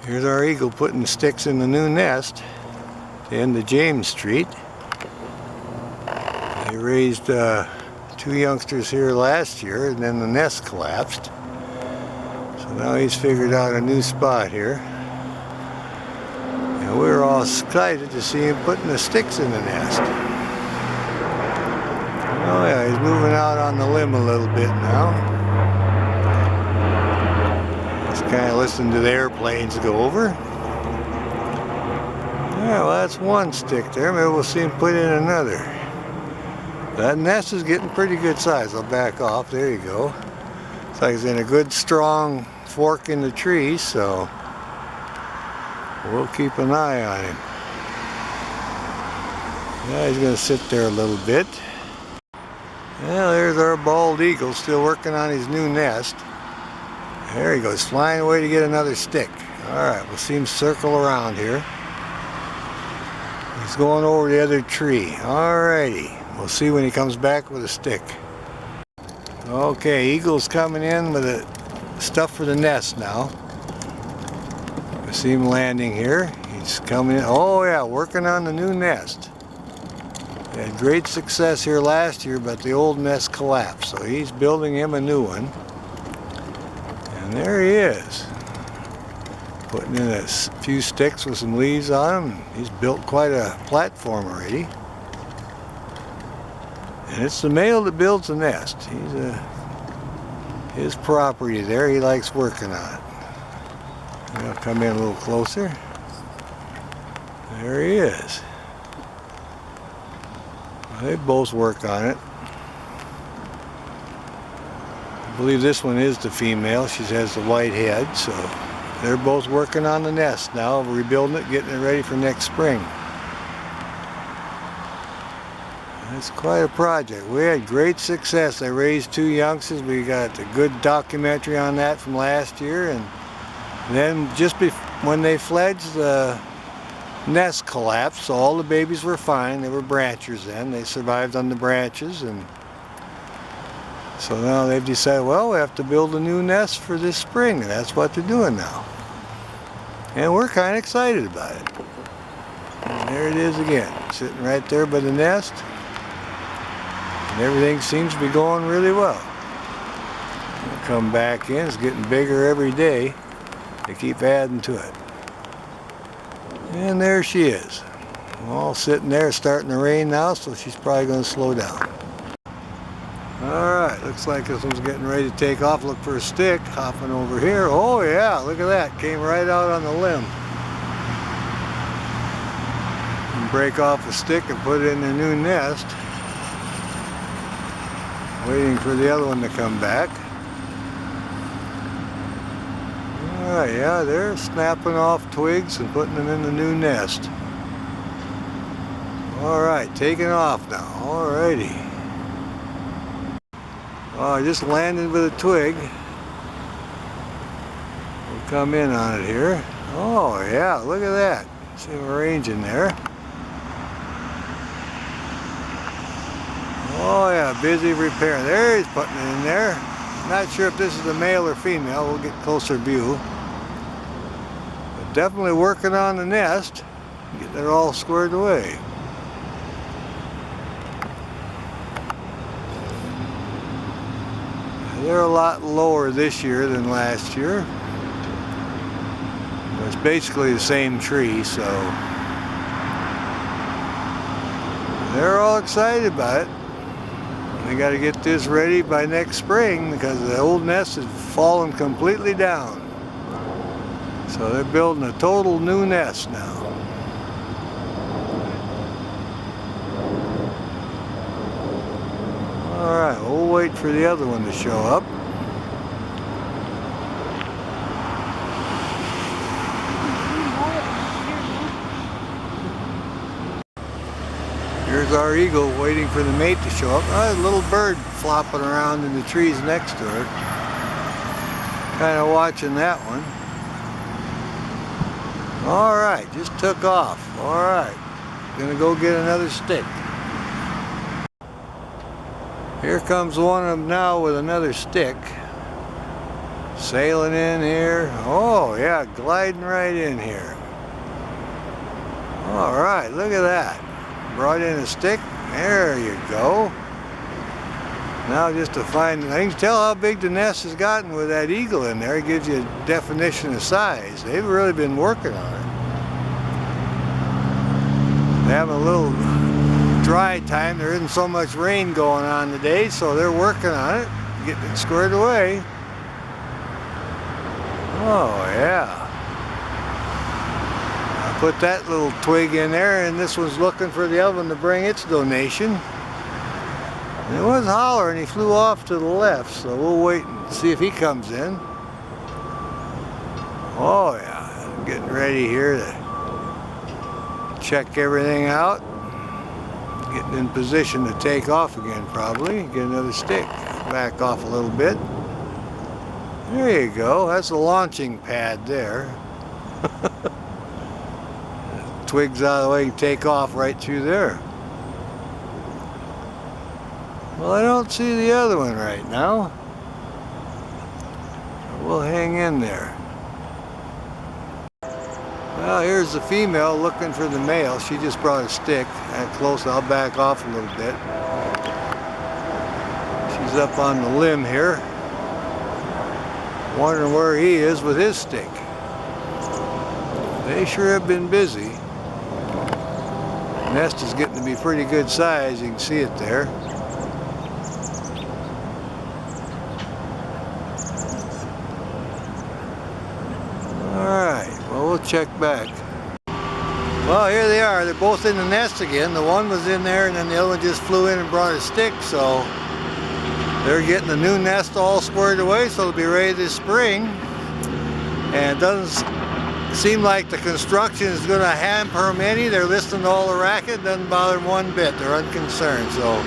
Here's our eagle putting sticks in the new nest at the end of James Street. They raised 2 youngsters here last year, and then the nest collapsed. So now he's figured out a new spot here. And we're all excited to see him putting the sticks in the nest. Oh yeah, he's moving out on the limb a little bit now. Just kind of listening to the airplanes go over. Yeah, well, that's one stick there. Maybe we'll see him put in another. That nest is getting pretty good size. I'll back off. There you go. It's like he's in a good strong fork in the tree, so we'll keep an eye on him. Yeah, he's going to sit there a little bit. Yeah, there's our bald eagle still working on his new nest. There he goes, flying away to get another stick. Alright, we'll see him circle around here. He's going over the other tree. Alrighty, we'll see when he comes back with a stick. Okay, eagle's coming in with the stuff for the nest now. We see him landing here. He's coming in. Oh yeah, working on the new nest. He had great success here last year, but the old nest collapsed, so he's building him a new one. And there he is, putting in a few sticks with some leaves on him. He's built quite a platform already. And it's the male that builds the nest. His property there, he likes working on it. And I'll come in a little closer. There he is. Well, they both work on it. I believe this one is the female. She has the white head, so they're both working on the nest now, rebuilding it, getting it ready for next spring. It's quite a project. We had great success. They raised 2 youngsters. We got a good documentary on that from last year, and then just when they fledged, the nest collapsed, so all the babies were fine. They were branchers then. They survived on the branches, and so now they've decided, well, we have to build a new nest for this spring, and that's what they're doing now. And we're kind of excited about it. And there it is again, sitting right there by the nest. And everything seems to be going really well. We'll come back in, it's getting bigger every day. They keep adding to it. And there she is. All sitting there, starting to rain now, so she's probably going to slow down. Alright, looks like this one's getting ready to take off. Look for a stick, hopping over here. Oh yeah, look at that, came right out on the limb. And break off a stick and put it in their new nest. Waiting for the other one to come back. Alright, yeah, they're snapping off twigs and putting them in the new nest. Alright, taking off now, alrighty. Oh, I just landed with a twig. We'll come in on it here. Oh yeah, look at that. See him arranging there. Oh yeah, busy repairing. There he's putting it in there. Not sure if this is a male or female. We'll get closer view. But definitely working on the nest. Getting it all squared away. They're a lot lower this year than last year. But it's basically the same tree, so they're all excited about it. They got to get this ready by next spring because the old nest is falling completely down. So they're building a total new nest now. Alright, we'll wait for the other one to show up. Here's our eagle waiting for the mate to show up. Oh, a little bird flopping around in the trees next to her. Kind of watching that one. Alright, just took off. Alright, gonna go get another stick. Here comes one of them now with another stick. Sailing in here. Oh yeah, gliding right in here. All right, look at that. Brought in a stick. There you go. Now just to find, I can tell how big the nest has gotten with that eagle in there. It gives you a definition of size. They've really been working on it. They have a little dry time. There isn't so much rain going on today, so they're working on it, getting it squared away. Oh yeah. I put that little twig in there, and this one's looking for the other one to bring its donation. And it was hollering, he flew off to the left, so we'll wait and see if he comes in. Oh yeah, I'm getting ready here to check everything out. Getting in position to take off again probably. Get another stick. Back off a little bit. There you go. That's a launching pad there. Twigs out of the way and take off right through there. Well, I don't see the other one right now. So we'll hang in there. Well, here's the female looking for the male. She just brought a stick. That close, I'll back off a little bit. She's up on the limb here. Wondering where he is with his stick. They sure have been busy. The nest is getting to be pretty good size. You can see it there. Alright, well, we'll check back. Well, here they are. They're both in the nest again. The one was in there and then the other one just flew in and brought a stick, so they're getting the new nest all squared away, so they'll be ready this spring. And it doesn't seem like the construction is going to hamper them any. They're listening to all the racket. It doesn't bother them one bit. They're unconcerned. So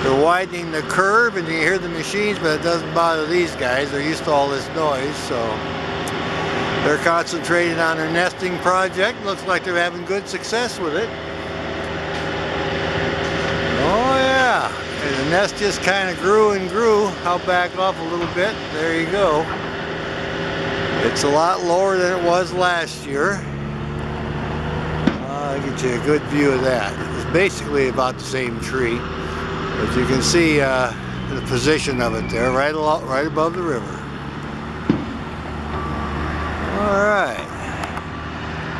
they're widening the curve and you hear the machines, but it doesn't bother these guys. They're used to all this noise. So they're concentrating on their nesting project. Looks like they're having good success with it. Oh yeah. And the nest just kind of grew and grew. I'll back off a little bit. There you go. It's a lot lower than it was last year. I'll get you a good view of that. It's basically about the same tree. As you can see the position of it there, right above the river. Alright.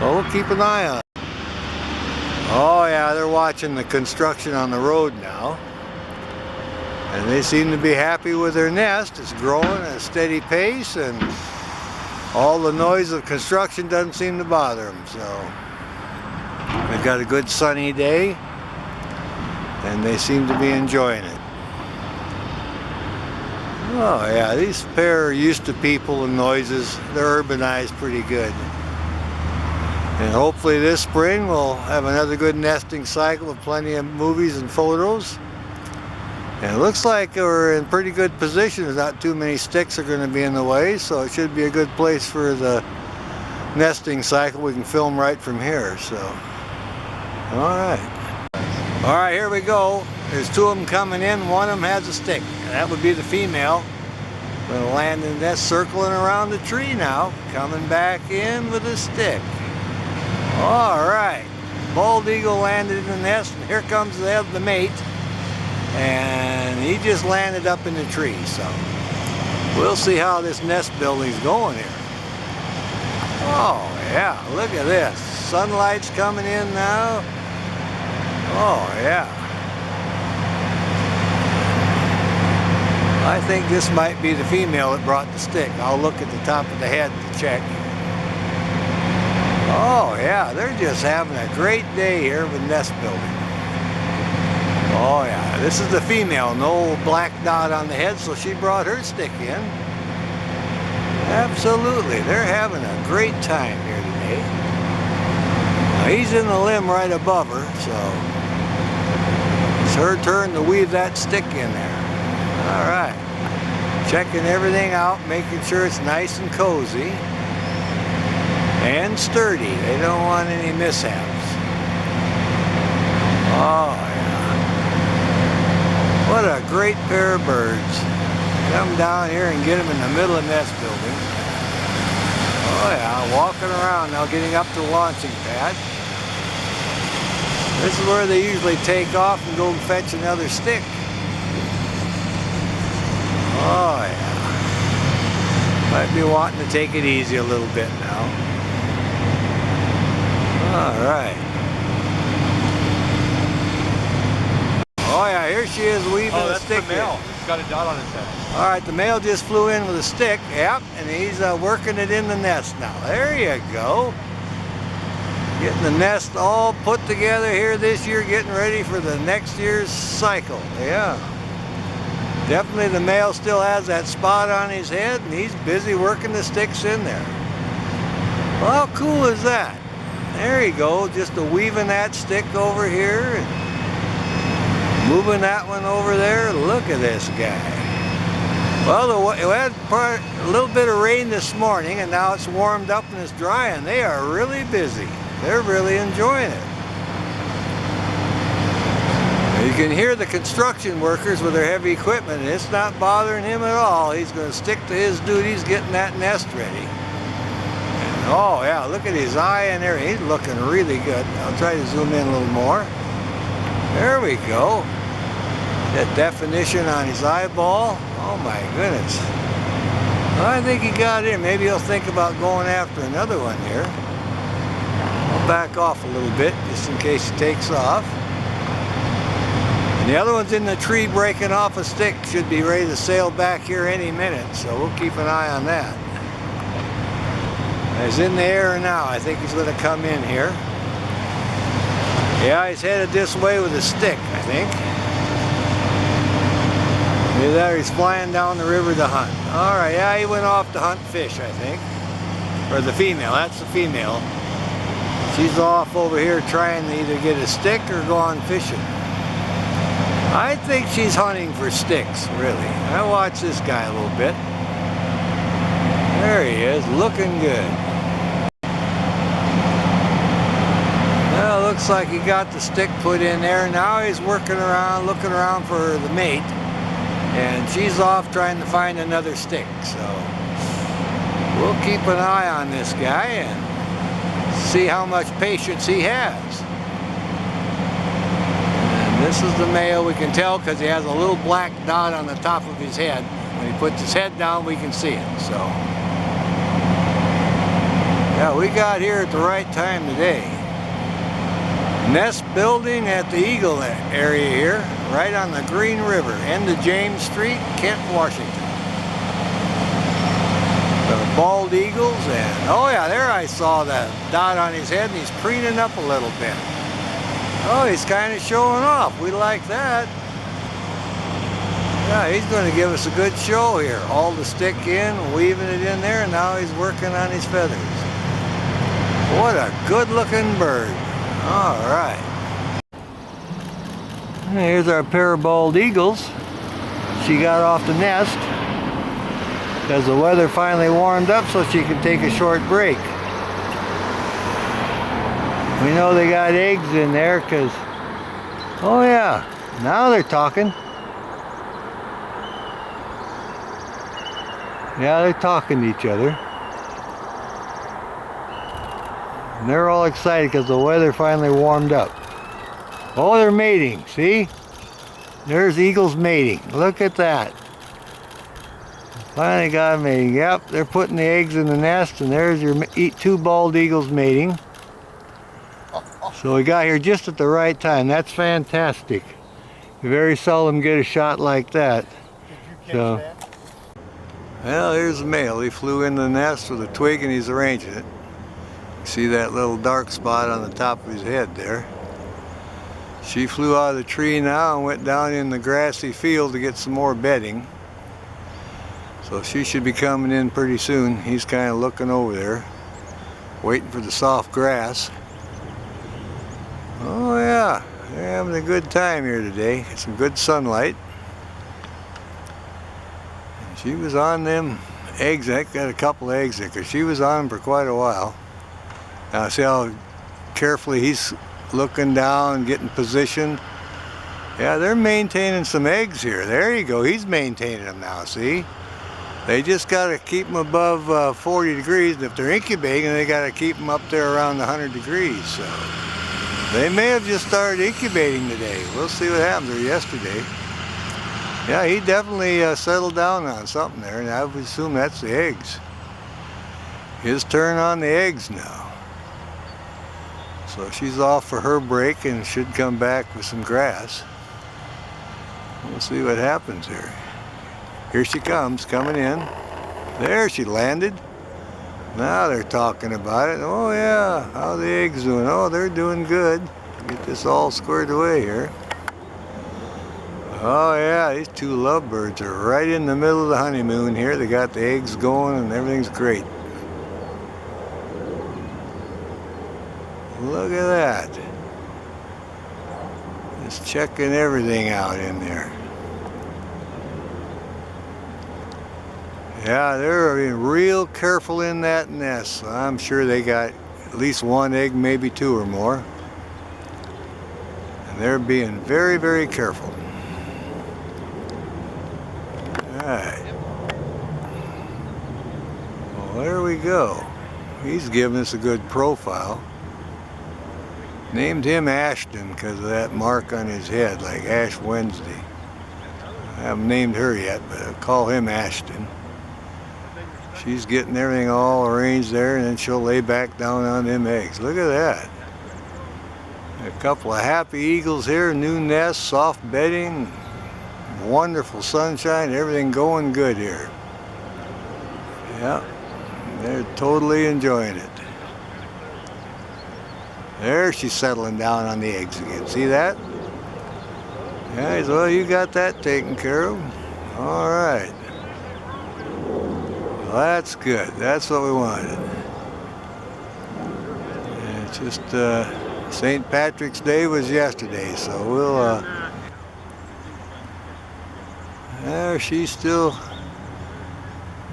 Well, we'll keep an eye on it. Oh yeah, they're watching the construction on the road now. And they seem to be happy with their nest. It's growing at a steady pace and all the noise of construction doesn't seem to bother them. So they've got a good sunny day and they seem to be enjoying it. Oh yeah, these pair are used to people and noises. They're urbanized pretty good. And hopefully this spring we'll have another good nesting cycle with plenty of movies and photos. And it looks like we're in pretty good position. There's not too many sticks are going to be in the way, so it should be a good place for the nesting cycle. We can film right from here, so. Alright, here we go. There's two of them coming in. One of them has a stick. That would be the female. Gonna land in the nest, circling around the tree now. Coming back in with a stick. Alright. Bald eagle landed in the nest, and here comes the mate. And he just landed up in the tree, so we'll see how this nest building's going here. Oh yeah, look at this. Sunlight's coming in now. Oh yeah. I think this might be the female that brought the stick. I'll look at the top of the head to check. Oh yeah, they're just having a great day here with nest building. Oh yeah, this is the female, no black dot on the head, so she brought her stick in. Absolutely, they're having a great time here today. Now he's in the limb right above her, so it's her turn to weave that stick in there. All right, checking everything out, making sure it's nice and cozy and sturdy. They don't want any mishaps. Oh yeah. What a great pair of birds. Come down here and get them in the middle of nest building. Oh yeah, walking around now, getting up to the launching pad. This is where they usually take off and go and fetch another stick. Oh yeah. Might be wanting to take it easy a little bit now. Alright. Oh yeah, here she is weaving a stick. The male. He's got a dot on his head. Alright, the male just flew in with a stick. Yep, and he's working it in the nest now. There you go. Getting the nest all put together here this year, getting ready for the next year's cycle. Yeah. Definitely the male still has that spot on his head, and he's busy working the sticks in there. Well, how cool is that? There you go, just weaving that stick over here and moving that one over there. Look at this guy. Well, we had a little bit of rain this morning, and now it's warmed up and it's dry, and they are really busy. They're really enjoying it. You can hear the construction workers with their heavy equipment, and it's not bothering him at all. He's going to stick to his duties getting that nest ready. And, oh yeah, look at his eye and everything. He's looking really good. I'll try to zoom in a little more. There we go. That definition on his eyeball. Oh my goodness. Well, I think he got in. Maybe he'll think about going after another one here. I'll back off a little bit just in case he takes off. And the other one's in the tree breaking off a stick. Should be ready to sail back here any minute, so we'll keep an eye on that. He's in the air now. I think he's going to come in here. Yeah, he's headed this way with a stick, I think. Either that or he's flying down the river to hunt. Alright, yeah, he went off to hunt fish, I think. Or the female, that's the female. She's off over here trying to either get a stick or go on fishing. I think she's hunting for sticks, really. I watch this guy a little bit. There he is, looking good. Well, looks like he got the stick put in there. Now he's working around, looking around for the mate. And she's off trying to find another stick. So we'll keep an eye on this guy and see how much patience he has. This is the male, we can tell because he has a little black dot on the top of his head. When he puts his head down, we can see it. So, yeah, we got here at the right time today. Nest building at the Eagle area here, right on the Green River, end of James Street, Kent, Washington. The bald eagles, and oh yeah, there I saw that dot on his head, and he's preening up a little bit. Oh, he's kind of showing off. We like that. Yeah, he's going to give us a good show here. Hauled the stick in, weaving it in there, and now he's working on his feathers. What a good-looking bird. All right. Here's our pair of bald eagles. She got off the nest because the weather finally warmed up so she could take a short break. We know they got eggs in there because, oh yeah, now they're talking. Yeah, they're talking to each other. And they're all excited because the weather finally warmed up. Oh, they're mating, see? There's eagles mating. Look at that. Finally got mating. Yep, they're putting the eggs in the nest, and there's your two bald eagles mating. So we got here just at the right time. That's fantastic. You very seldom get a shot like that. Did you catch that? Well, here's the male. He flew in the nest with a twig and he's arranging it. You see that little dark spot on the top of his head there. She flew out of the tree now and went down in the grassy field to get some more bedding. So she should be coming in pretty soon. He's kind of looking over there, waiting for the soft grass. Oh yeah, they're having a good time here today. Got some good sunlight. And she was on them eggs. I got a couple of eggs there because she was on them for quite a while. Now see how carefully he's looking down, getting positioned. Yeah, they're maintaining some eggs here. There you go. He's maintaining them now, see? They just got to keep them above 40 degrees. And if they're incubating, they got to keep them up there around 100 degrees. So they may have just started incubating today. We'll see what happens, or yesterday. Yeah, he definitely settled down on something there, and I would assume that's the eggs. His turn on the eggs now. So she's off for her break and should come back with some grass. We'll see what happens here. Here she comes, coming in. There she landed. Now they're talking about it. Oh yeah, how the eggs doing? Oh, they're doing good. Get this all squared away here. Oh yeah, these two lovebirds are right in the middle of the honeymoon here. They got the eggs going and everything's great. Look at that. Just checking everything out in there. Yeah, they're being real careful in that nest. So I'm sure they got at least one egg, maybe two or more. And they're being very, very careful. Alright. Well, there we go. He's giving us a good profile. Named him Ashton because of that mark on his head, like Ash Wednesday. I haven't named her yet, but I'll call him Ashton. She's getting everything all arranged there, and then she'll lay back down on them eggs. Look at that. A couple of happy eagles here, new nest, soft bedding, wonderful sunshine, everything going good here. Yeah, they're totally enjoying it. There she's settling down on the eggs again. See that? Yeah, well, you got that taken care of. All right. Well, that's good. That's what we wanted. And it's just St. Patrick's Day was yesterday, so we'll... there she's still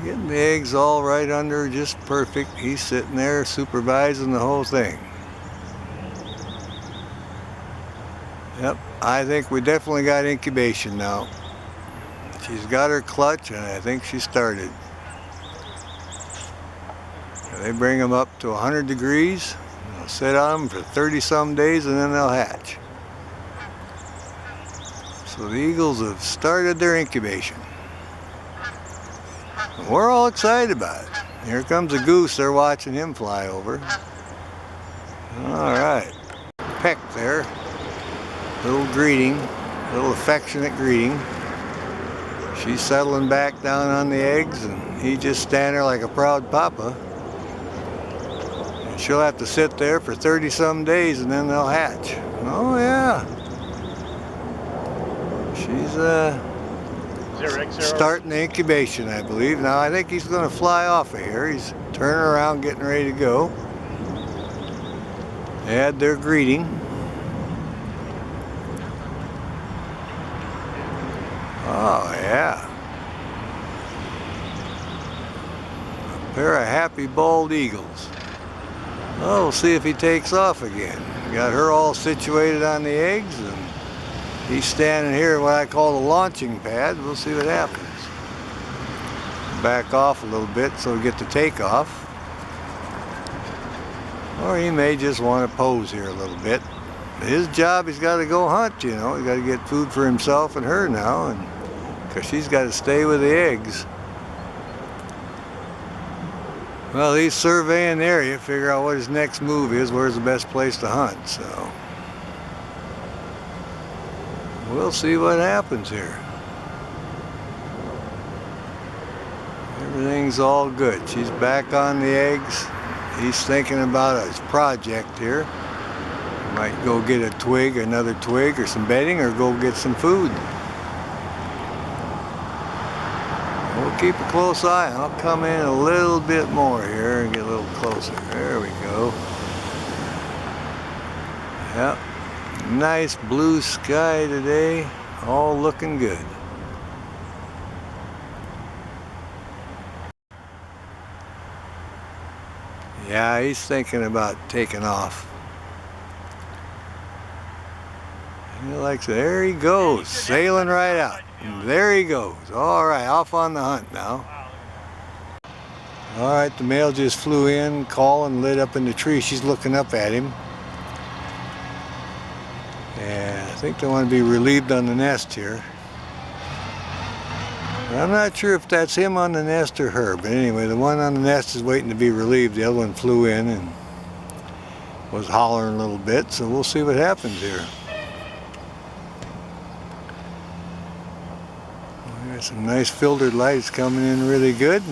getting the eggs all right under her, just perfect. He's sitting there supervising the whole thing. Yep, I think we definitely got incubation now. She's got her clutch, and I think she started. They bring them up to 100 degrees. They'll sit on them for 30-some days, and then they'll hatch. So the eagles have started their incubation. We're all excited about it. Here comes a goose. They're watching him fly over. All right. Peck there. Little greeting. Little affectionate greeting. She's settling back down on the eggs, and he just standing there like a proud papa. And she'll have to sit there for 30-some days, and then they'll hatch. Oh yeah. She's starting the incubation, I believe. Now I think he's going to fly off of here. He's turning around, getting ready to go. They had their greeting. Oh yeah. A pair of happy bald eagles. Well, we'll see if he takes off again. Got her all situated on the eggs, and he's standing here at what I call the launching pad. We'll see what happens. Back off a little bit so we get the takeoff. Or he may just want to pose here a little bit. His job, he's got to go hunt, you know. He's got to get food for himself and her now, and because she's got to stay with the eggs. Well, he's surveying the area, figure out what his next move is, where's the best place to hunt, so we'll see what happens here. Everything's all good. She's back on the eggs. He's thinking about his project here. Might go get a twig, another twig, or some bedding, or go get some food. We'll keep a close eye. I'll come in a little bit more here and get a little closer. There we go. Yep. Nice blue sky today. All looking good. Yeah, he's thinking about taking off. He likes it. There he goes, sailing right out. And there he goes. All right, off on the hunt now. All right, the male just flew in, calling, lit up in the tree. She's looking up at him. And I think they want to be relieved on the nest here. But I'm not sure if that's him on the nest or her. But anyway, the one on the nest is waiting to be relieved. The other one flew in and was hollering a little bit. So we'll see what happens here. There's some nice filtered lights coming in really good.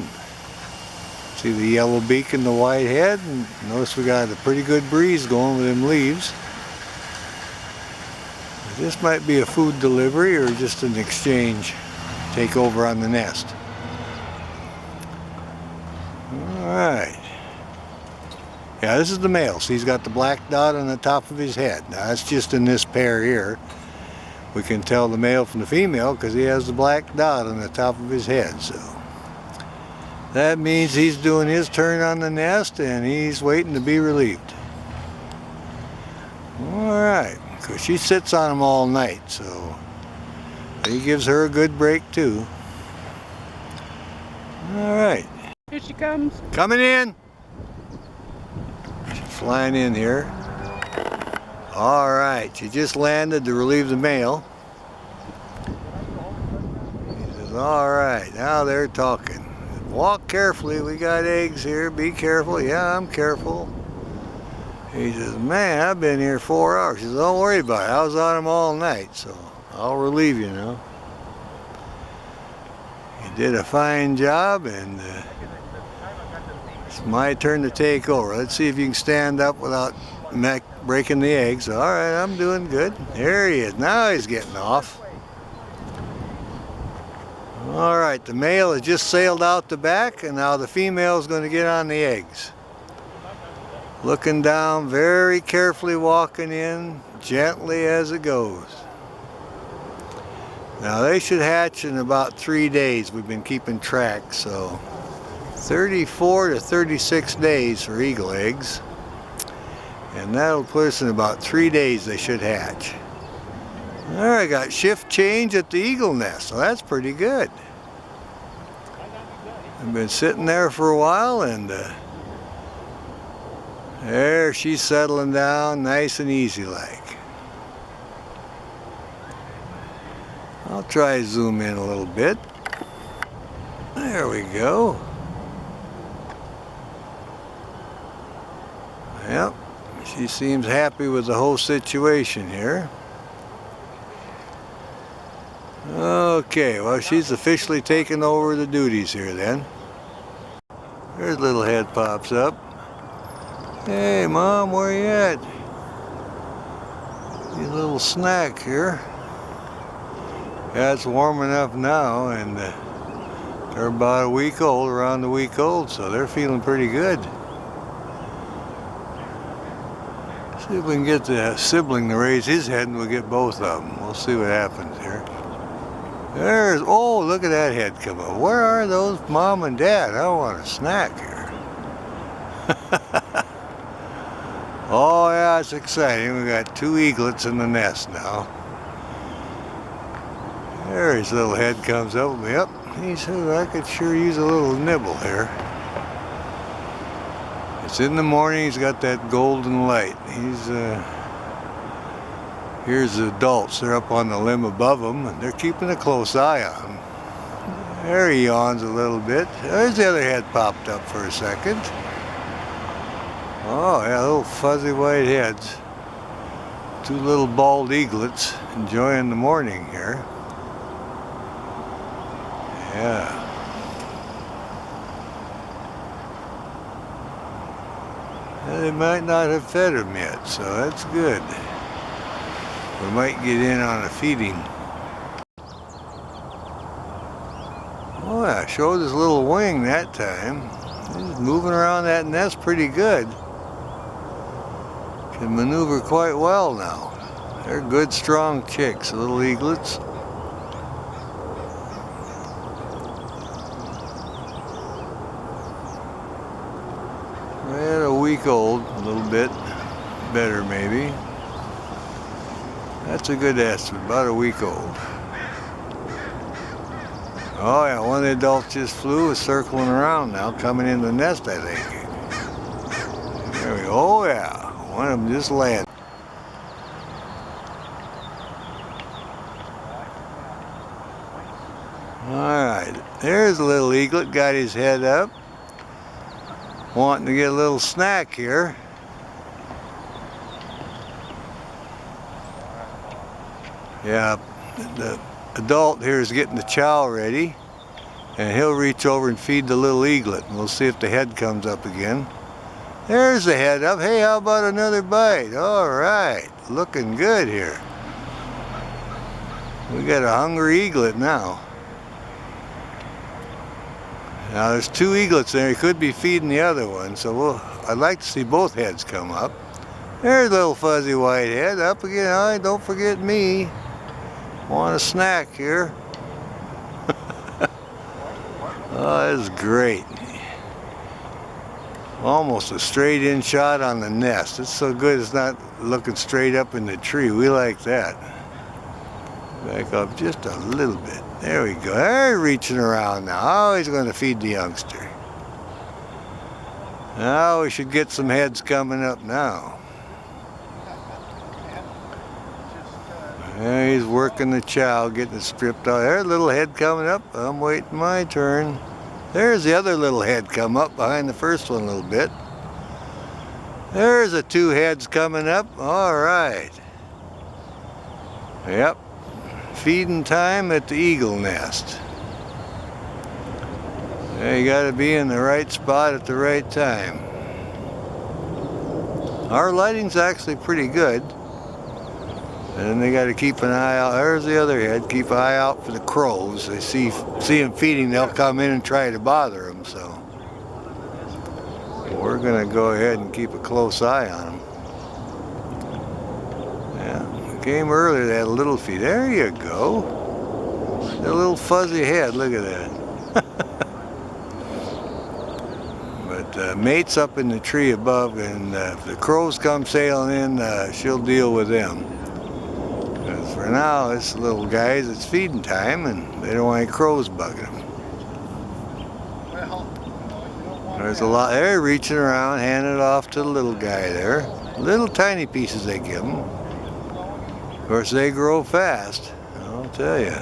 See the yellow beak and the white head. And notice we got a pretty good breeze going with them leaves. This might be a food delivery or just an exchange takeover on the nest. Alright. Yeah, this is the male. See, he's got the black dot on the top of his head. Now that's just in this pair here. We can tell the male from the female because he has the black dot on the top of his head. So that means he's doing his turn on the nest and he's waiting to be relieved. Alright. Because she sits on him all night, so he gives her a good break too. Alright. Here she comes. Coming in. She's flying in here. Alright, she just landed to relieve the male. He says, alright, now they're talking. Walk carefully, we got eggs here, be careful. Yeah, I'm careful. He says, man, I've been here 4 hours. She says, don't worry about it. I was on him all night, so I'll relieve you now. You did a fine job, and it's my turn to take over. Let's see if you can stand up without breaking the eggs. All right, I'm doing good. There he is. Now he's getting off. All right, the male has just sailed out the back, and now the female is going to get on the eggs. Looking down, very carefully walking in, gently as it goes. Now they should hatch in about 3 days. We've been keeping track, so 34 to 36 days for eagle eggs. And that'll put us in about 3 days they should hatch. All right, got shift change at the eagle nest, so that's pretty good. I've been sitting there for a while, and there she's settling down nice and easy like. I'll try to zoom in a little bit. There we go. Yep, she seems happy with the whole situation here. Okay, well, she's officially taken over the duties here then. There's little head pops up. Hey, Mom, where you at? Your little snack here. Yeah, it's warm enough now, and they're about a week old, around a week old, so they're feeling pretty good. See if we can get the sibling to raise his head and we'll get both of them. We'll see what happens here. There's, oh, look at that head come up. Where are those Mom and Dad? I want a snack here. Oh yeah, it's exciting. We got 2 eaglets in the nest now. There his little head comes up. Yep, he says I could sure use a little nibble here. It's in the morning. He's got that golden light. Here's the adults. They're up on the limb above him, and they're keeping a close eye on him. There he yawns a little bit. There's the other head popped up for a second. Oh yeah, little fuzzy white heads. 2 little bald eaglets enjoying the morning here. Yeah. They might not have fed him yet, so that's good. We might get in on a feeding. Oh yeah, showed his little wing that time. He's moving around that nest pretty good. Can maneuver quite well now. They're good, strong chicks, little eaglets. They're a week old, a little bit better maybe. That's a good estimate, about a week old. Oh yeah, one of the adults just flew, is circling around now, coming in the nest, I think. There we go. Oh yeah, one of them just landed. Alright, there's a little eaglet, got his head up. Wanting to get a little snack here. Yeah, the adult here is getting the chow ready, and he'll reach over and feed the little eaglet, and we'll see if the head comes up again. There's the head up. Hey, how about another bite? All right, looking good here. We got a hungry eaglet now. Now there's two eaglets there. He could be feeding the other one, so I'd like to see both heads come up. There's a little fuzzy white head up again. Oh, don't forget me. Want a snack here. Oh, this is great. Almost a straight in shot on the nest. It's so good it's not looking straight up in the tree. We like that. Back up just a little bit. There we go. They're reaching around now. Oh, he's going to feed the youngster. Now we should get some heads coming up now. Yeah, he's working the chow, getting it stripped out. There's a little head coming up. I'm waiting my turn. There's the other little head come up behind the first one a little bit. There's the two heads coming up. All right. Yep. Feeding time at the eagle nest. Yeah, you got to be in the right spot at the right time. Our lighting's actually pretty good. And then they got to keep an eye out. There's the other head. Keep an eye out for the crows. They see them feeding, they'll come in and try to bother them. So we're going to go ahead and keep a close eye on them. Yeah, we came earlier. They had a little feed. There you go. A little fuzzy head. Look at that. But mate's up in the tree above, and if the crows come sailing in, she'll deal with them. For now, this little guy's, it's feeding time, and they don't want any crows bugging them. There's a lot there reaching around, handing it off to the little guy there. Little tiny pieces they give them. Of course, they grow fast, I'll tell you.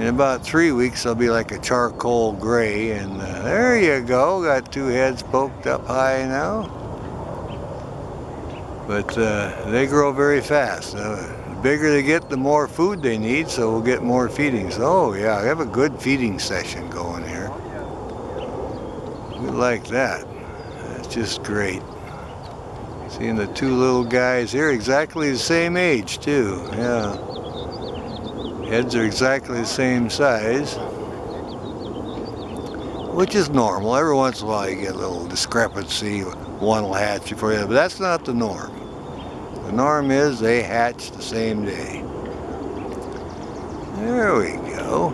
In about 3 weeks, they'll be like a charcoal gray, and there you go. Got two heads poked up high now. But they grow very fast. The bigger they get, the more food they need, so we'll get more feedings. Oh yeah, we have a good feeding session going here. We like that. That's just great. Seeing the two little guys here, exactly the same age too. Yeah. Heads are exactly the same size, which is normal. Every once in a while you get a little discrepancy. One will hatch before the other, but that's not the norm. The norm is they hatch the same day. There we go.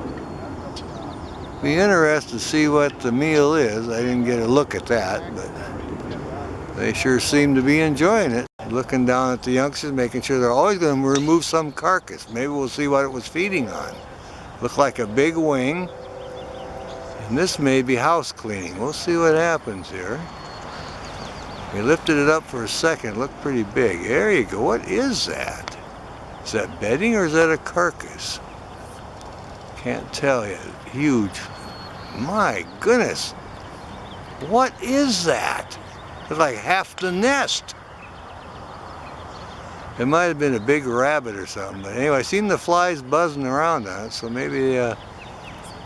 Be interested to see what the meal is. I didn't get a look at that, but they sure seem to be enjoying it. Looking down at the youngsters, making sure they're always going to remove some carcass. Maybe we'll see what it was feeding on. Looked like a big wing. And this may be house cleaning. We'll see what happens here. We lifted it up for a second. It looked pretty big. There you go. What is that? Is that bedding or is that a carcass? Can't tell yet. Huge. My goodness. What is that? It's like half the nest. It might have been a big rabbit or something. But anyway, I seen the flies buzzing around on it, so maybe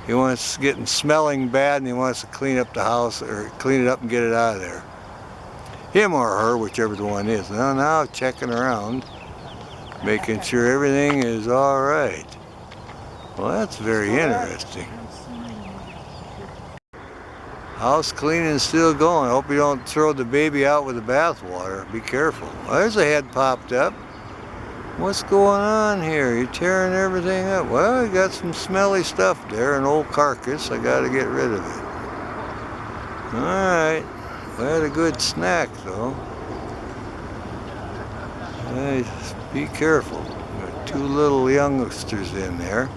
he wants getting smelling bad and he wants to clean up the house or clean it up and get it out of there. Him or her, whichever the one is. Now checking around, making sure everything is all right. Well, that's very interesting. House cleaning is still going. I hope you don't throw the baby out with the bath water. Be careful. Well, there's a head popped up. What's going on here? You're tearing everything up. Well, you got some smelly stuff there, an old carcass. I got to get rid of it. All right. We had a good snack, though. Hey, be careful. Got two little youngsters in there.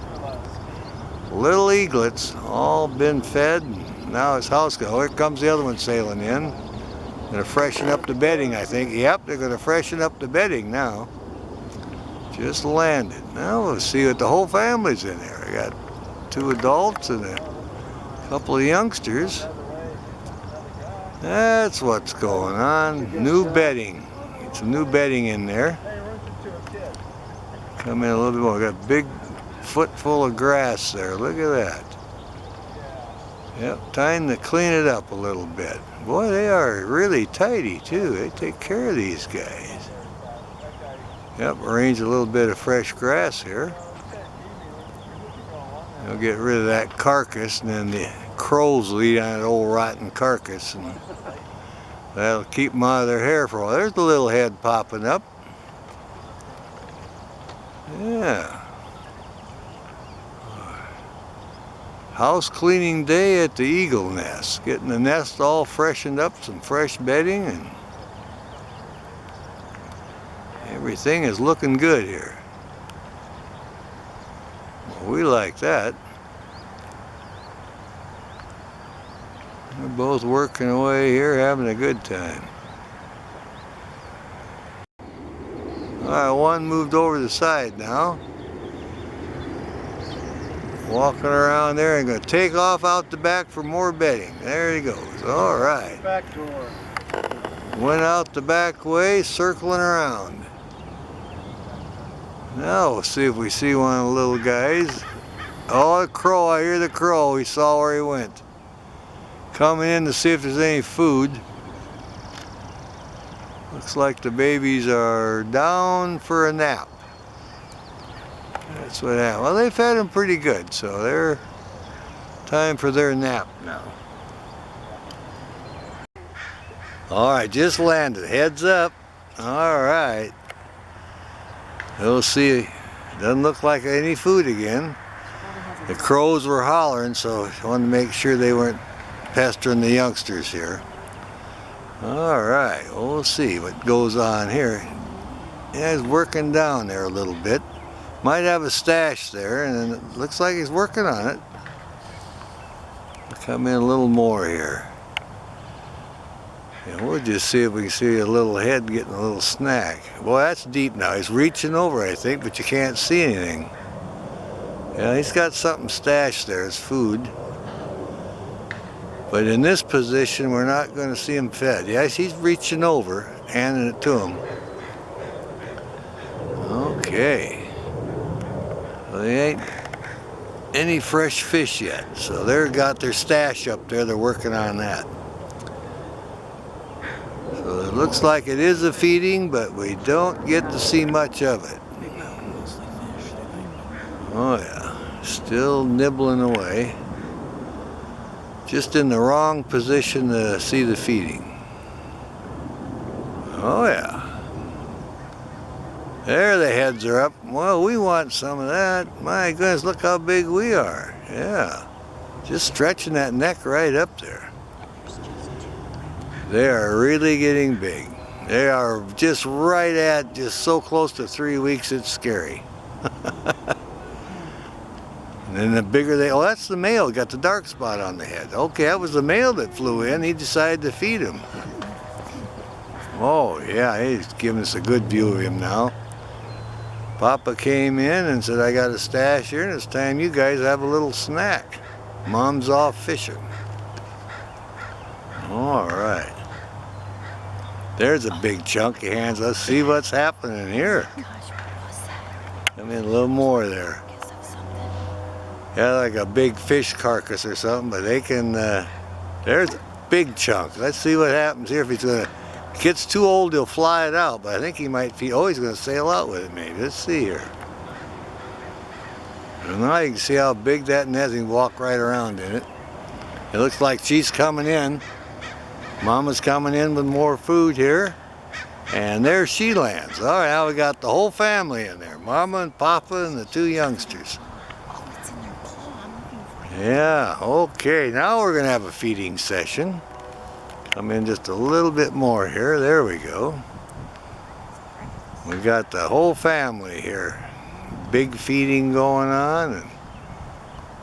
Little eaglets, all been fed. Now his house goes. Oh, here comes the other one sailing in. Gonna freshen up the bedding, I think. Yep, they're gonna freshen up the bedding now. Just landed. Now we'll see what the whole family's in there. I got two adults and a couple of youngsters. That's what's going on. New bedding. Get some new bedding in there. Come in a little bit more. Got a big foot full of grass there. Look at that. Yep, time to clean it up a little bit. Boy, they are really tidy too. They take care of these guys. Yep, arrange a little bit of fresh grass here. They'll get rid of that carcass, and then the crows will eat on that old rotten carcass, and that'll keep them out of their hair for a while. There's the little head popping up. Yeah. House cleaning day at the eagle nest. Getting the nest all freshened up, some fresh bedding, and everything is looking good here. Well, we like that. We're both working away here, having a good time. All right, one moved over to the side now. Walking around there and going to take off out the back for more bedding. There he goes. All right. Back door. Went out the back way, circling around. Now we'll see if we see one of the little guys. Oh, a crow. I hear the crow. He saw where he went. Coming in to see if there's any food. Looks like the babies are down for a nap. That's what happened. Well, they fed them pretty good, so they're time for their nap now. All right, just landed. Heads up. All right. We'll see. Doesn't look like any food again. The crows were hollering, so I wanted to make sure they weren't pestering the youngsters here. All right, we'll see what goes on here. Yeah, he's working down there a little bit. Might have a stash there, and it looks like he's working on it. Come in a little more here. And we'll just see if we can see a little head getting a little snack. Boy, that's deep now. He's reaching over, I think, but you can't see anything. Yeah, he's got something stashed there as food. But in this position, we're not going to see him fed. Yes, he's reaching over, handing it to him. Okay. Well, there ain't any fresh fish yet, so they've got their stash up there. They're working on that. So it looks like it is a feeding, but we don't get to see much of it. Oh yeah, still nibbling away. Just in the wrong position to see the feeding. Oh yeah. There the heads are up. Well, we want some of that. My goodness, look how big we are. Yeah. Just stretching that neck right up there. They are really getting big. They are just right at, just so close to 3 weeks, it's scary. And then the bigger they, oh, that's the male, got the dark spot on the head. Okay, that was the male that flew in. He decided to feed him. Oh, yeah, he's giving us a good view of him now. Papa came in and said, I got a stash here, and it's time you guys have a little snack. Mom's off fishing. All right. There's a big chunky hands. Let's see what's happening here. Come in a little more there. Yeah, like a big fish carcass or something, but they can, there's a big chunk. Let's see what happens here. If he's gonna, if it gets too old, he'll fly it out, but I think he might feed, oh, he's gonna sail out with it maybe. Let's see here. And now you can see how big that net is. He can walk right around in it. It looks like she's coming in. Mama's coming in with more food here. And there she lands. All right, now we got the whole family in there. Mama and Papa and the two youngsters. Yeah, okay, now we're gonna have a feeding session. Come in just a little bit more here, there we go. We got the whole family here. Big feeding going on, and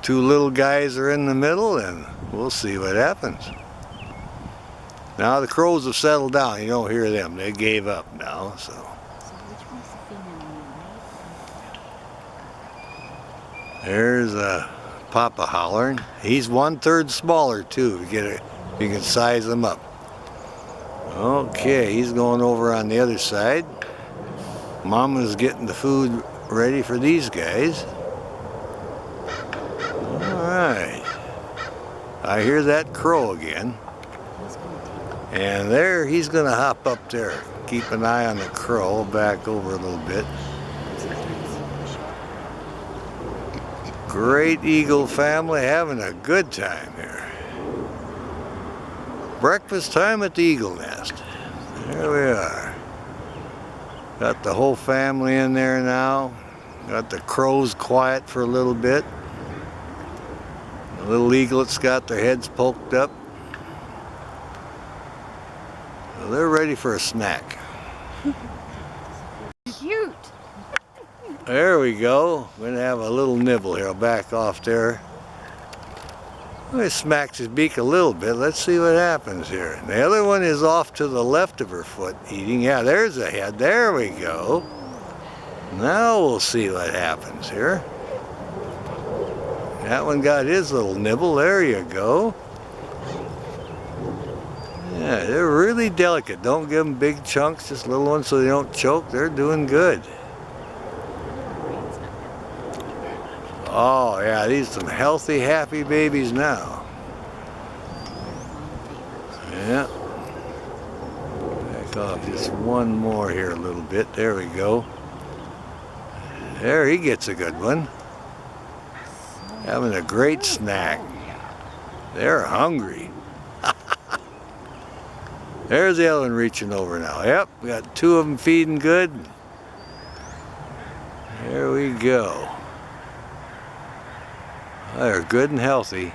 two little guys are in the middle, and we'll see what happens. Now the crows have settled down. You don't hear them. They gave up now, so. There's Papa hollering. He's 1/3 smaller too. You can size him up. Okay, he's going over on the other side. Mama's getting the food ready for these guys. Alright. I hear that crow again. And there, he's going to hop up there. Keep an eye on the crow. Back over a little bit. Great eagle family having a good time here. Breakfast time at the eagle nest. There we are. Got the whole family in there now. Got the crows quiet for a little bit. The little eaglets got their heads poked up. So they're ready for a snack. Cute. There we go. We're gonna have a little nibble here. I'll back off there. He smacks his beak a little bit. Let's see what happens here. And the other one is off to the left of her foot eating. Yeah, there's the head. There we go. Now we'll see what happens here. That one got his little nibble. There you go. Yeah, they're really delicate. Don't give them big chunks, just little ones so they don't choke. They're doing good. Oh yeah, these are some healthy, happy babies now. Yeah. Back off just one more here a little bit. There we go. There, he gets a good one. Having a great snack. They're hungry. There's the other one reaching over now. Yep, we got two of them feeding good. There we go. They're good and healthy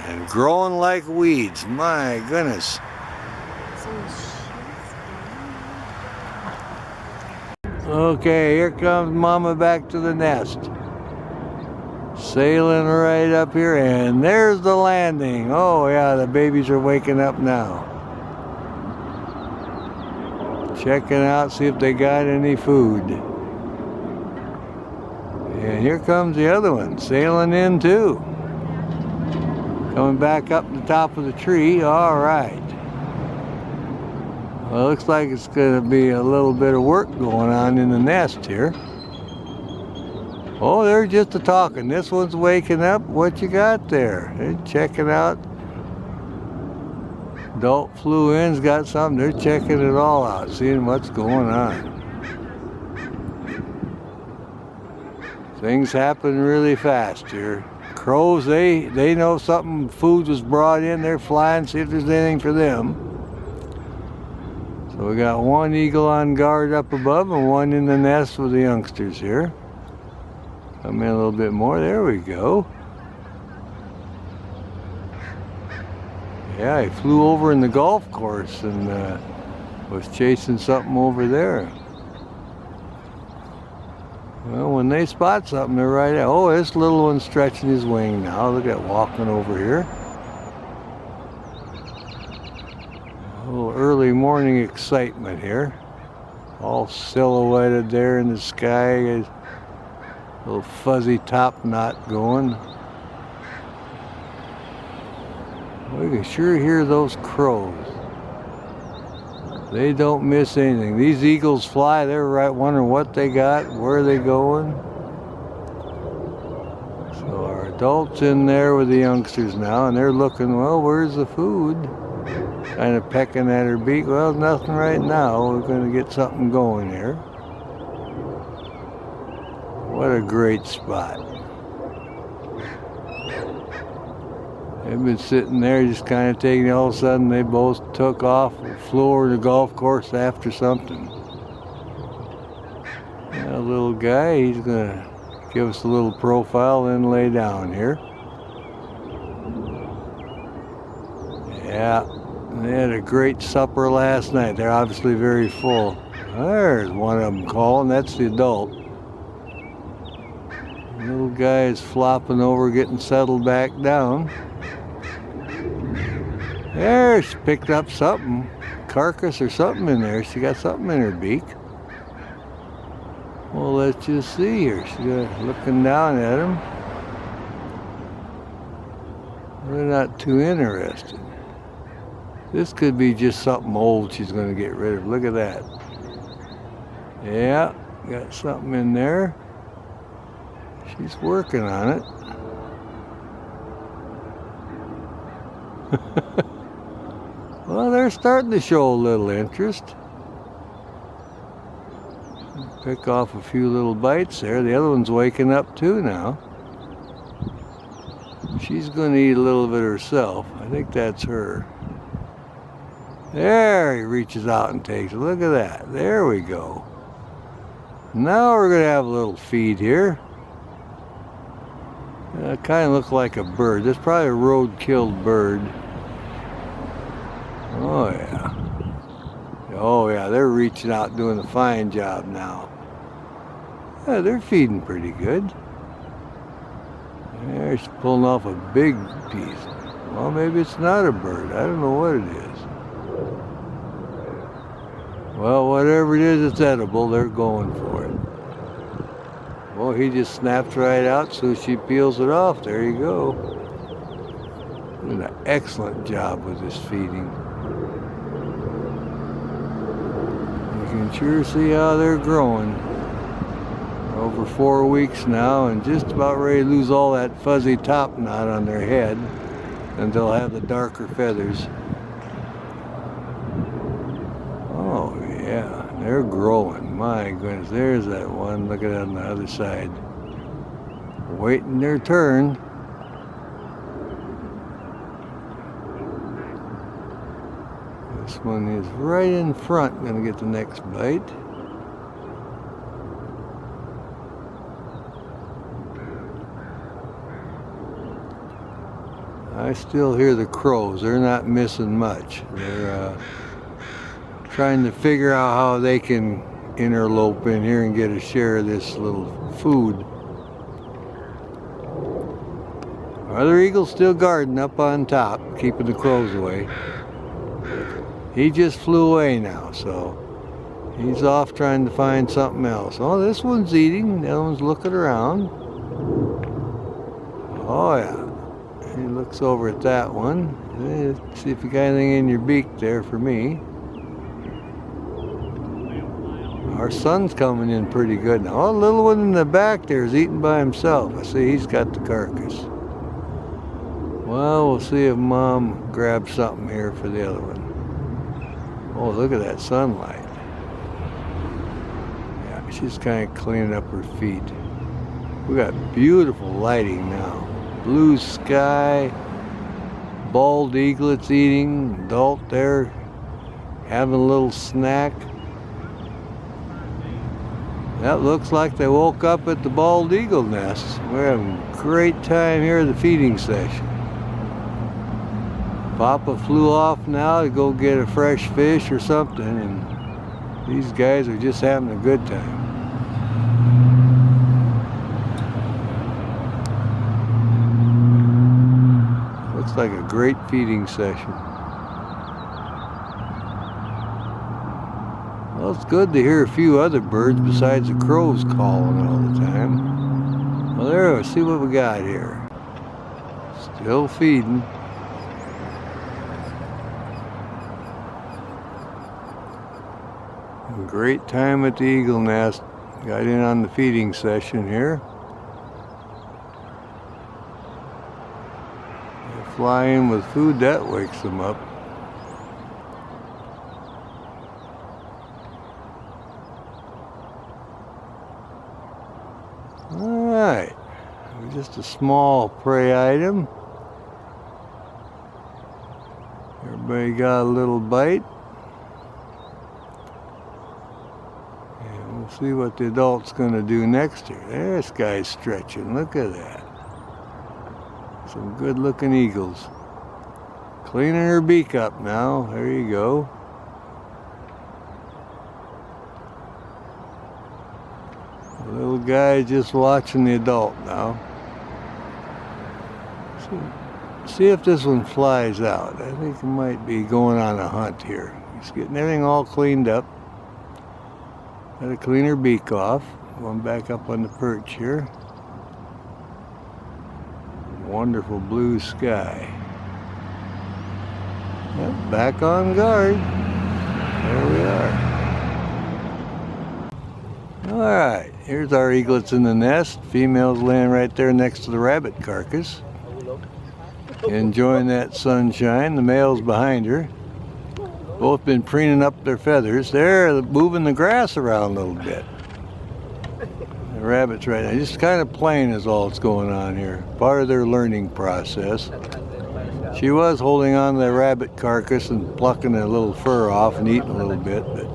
and growing like weeds. My goodness. Okay, here comes Mama back to the nest. Sailing right up here, and there's the landing. Oh yeah, the babies are waking up now. Checking out, see if they got any food. And here comes the other one, sailing in too. Coming back up the top of the tree. All right. Well, it looks like it's going to be a little bit of work going on in the nest here. Oh, they're just a-talking. This one's waking up. What you got there? They're checking out. Adult flew in's got something. They're checking it all out, seeing what's going on. Things happen really fast here. Crows, they know something, food was brought in, they're flying, see if there's anything for them. So we got one eagle on guard up above and one in the nest with the youngsters here. Come in a little bit more, there we go. Yeah, he flew over in the golf course and was chasing something over there. Well, when they spot something, they're right at. Oh, this little one's stretching his wing now. Look at walking over here. A little early morning excitement here. All silhouetted there in the sky. A little fuzzy top knot going. We can sure hear those crows. They don't miss anything. These eagles fly, they're right wondering what they got, where they going. So our adults in there with the youngsters now, and they're looking, well, where's the food? Kind of pecking at her beak. Well, nothing right now. We're going to get something going here. What a great spot. They've been sitting there just kind of taking it. All of a sudden they both took off and flew over the golf course after something. That little guy, he's going to give us a little profile and lay down here. Yeah, they had a great supper last night. They're obviously very full. There's one of them calling. That's the adult. Little guy is flopping over, getting settled back down. There, she picked up something. Carcass or something in there. She got something in her beak. Well, let's just see here. She's looking down at him. They're not too interested. This could be just something old she's going to get rid of. Look at that. Yeah, got something in there. She's working on it. Well, they're starting to show a little interest. Pick off a few little bites there. The other one's waking up too now. She's going to eat a little bit herself. I think that's her. There, he reaches out and takes it. Look at that. There we go. Now we're going to have a little feed here. It kind of looks like a bird. That's probably a road-killed bird. Oh, yeah. Oh, yeah, they're reaching out, doing a fine job now. Yeah, they're feeding pretty good. There, she's pulling off a big piece. Well, maybe it's not a bird. I don't know what it is. Well, whatever it is, it's edible. They're going for it. Well, he just snaps right out, so she peels it off. There you go. Doing an excellent job with this feeding. You can sure see how they're growing. Over 4 weeks now, and just about ready to lose all that fuzzy top knot on their head, and they'll have the darker feathers. Oh yeah, they're growing. My goodness, there's that one. Look at it on the other side. Waiting their turn. This one is right in front, gonna get the next bite. I still hear the crows. They're not missing much. They're trying to figure out how they can interlope in here and get a share of this little food. Other eagle's still guarding up on top, keeping the crows away. He just flew away now, so he's off trying to find something else. Oh, this one's eating. The other one's looking around. Oh, yeah. He looks over at that one. Let's see if you got anything in your beak there for me. Our son's coming in pretty good now. Oh, the little one in the back there is eating by himself. I see he's got the carcass. Well, we'll see if Mom grabs something here for the other one. Oh, look at that sunlight. Yeah, she's kind of cleaning up her feet. We got beautiful lighting now. Blue sky, bald eaglets eating, adult there having a little snack. That looks like they woke up at the bald eagle nest. We're having a great time here at the feeding session. Papa flew off now to go get a fresh fish or something, and these guys are just having a good time. Looks like a great feeding session. Well, it's good to hear a few other birds besides the crows calling all the time. Well, there, let's see what we got here. Still feeding. Great time at the eagle nest. Got in on the feeding session here. They fly in with food, that wakes them up. Alright, just a small prey item. Everybody got a little bite. And we'll see what the adult's going to do next here. This guy's stretching, look at that. Some good looking eagles. Cleaning her beak up now, there you go. guy just watching the adult now. See if this one flies out. I think it might be going on a hunt here. He's getting everything all cleaned up. Got to clean her beak off. Going back up on the perch here. Wonderful blue sky. Yep, back on guard. There we are. Alright, here's our eaglets in the nest. Female's laying right there next to the rabbit carcass. Enjoying that sunshine. The male's behind her. Both been preening up their feathers. They're moving the grass around a little bit. The rabbits right now, just kind of playing is all that's going on here. Part of their learning process. She was holding on to the rabbit carcass and plucking a little fur off and eating a little bit, but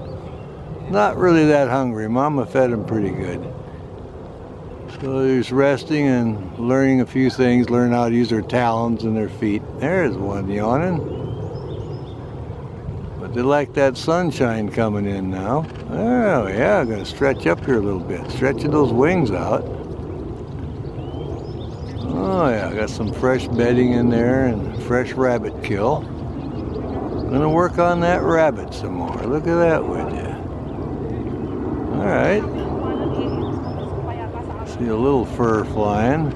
not really that hungry. Mama fed them pretty good. So they're just resting and learning a few things, learn how to use their talons and their feet. There's one yawning. But they like that sunshine coming in now. Oh yeah, gonna stretch up here a little bit. Stretching those wings out. Oh yeah, got some fresh bedding in there and fresh rabbit kill. Gonna work on that rabbit some more. Look at that, would you? Alright. See a little fur flying.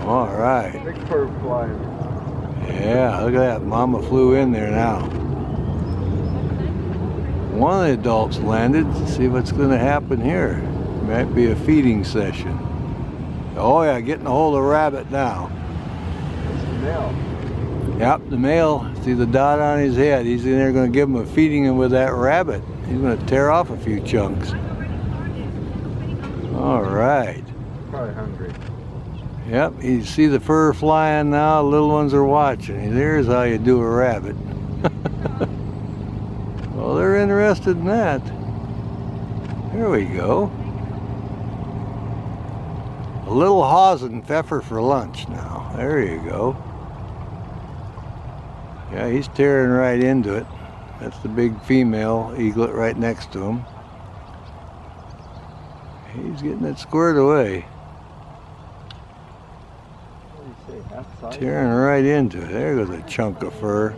Alright. Big fur flying. Yeah, look at that. Mama flew in there now. One of the adults landed. Let's see what's going to happen here. Might be a feeding session. Oh yeah, getting a hold of a rabbit now. It's the male. Yep, the male. See the dot on his head. He's in there going to give him a feeding with that rabbit. He's going to tear off a few chunks. All right. Probably hungry. Yep, you see the fur flying now. The little ones are watching. There's how you do a rabbit. Well, they're interested in that. There we go. A little Hasenpfeffer for lunch now. There you go. Yeah, he's tearing right into it. That's the big female eaglet right next to him. He's getting it squared away. Tearing right into it. There goes a chunk of fur.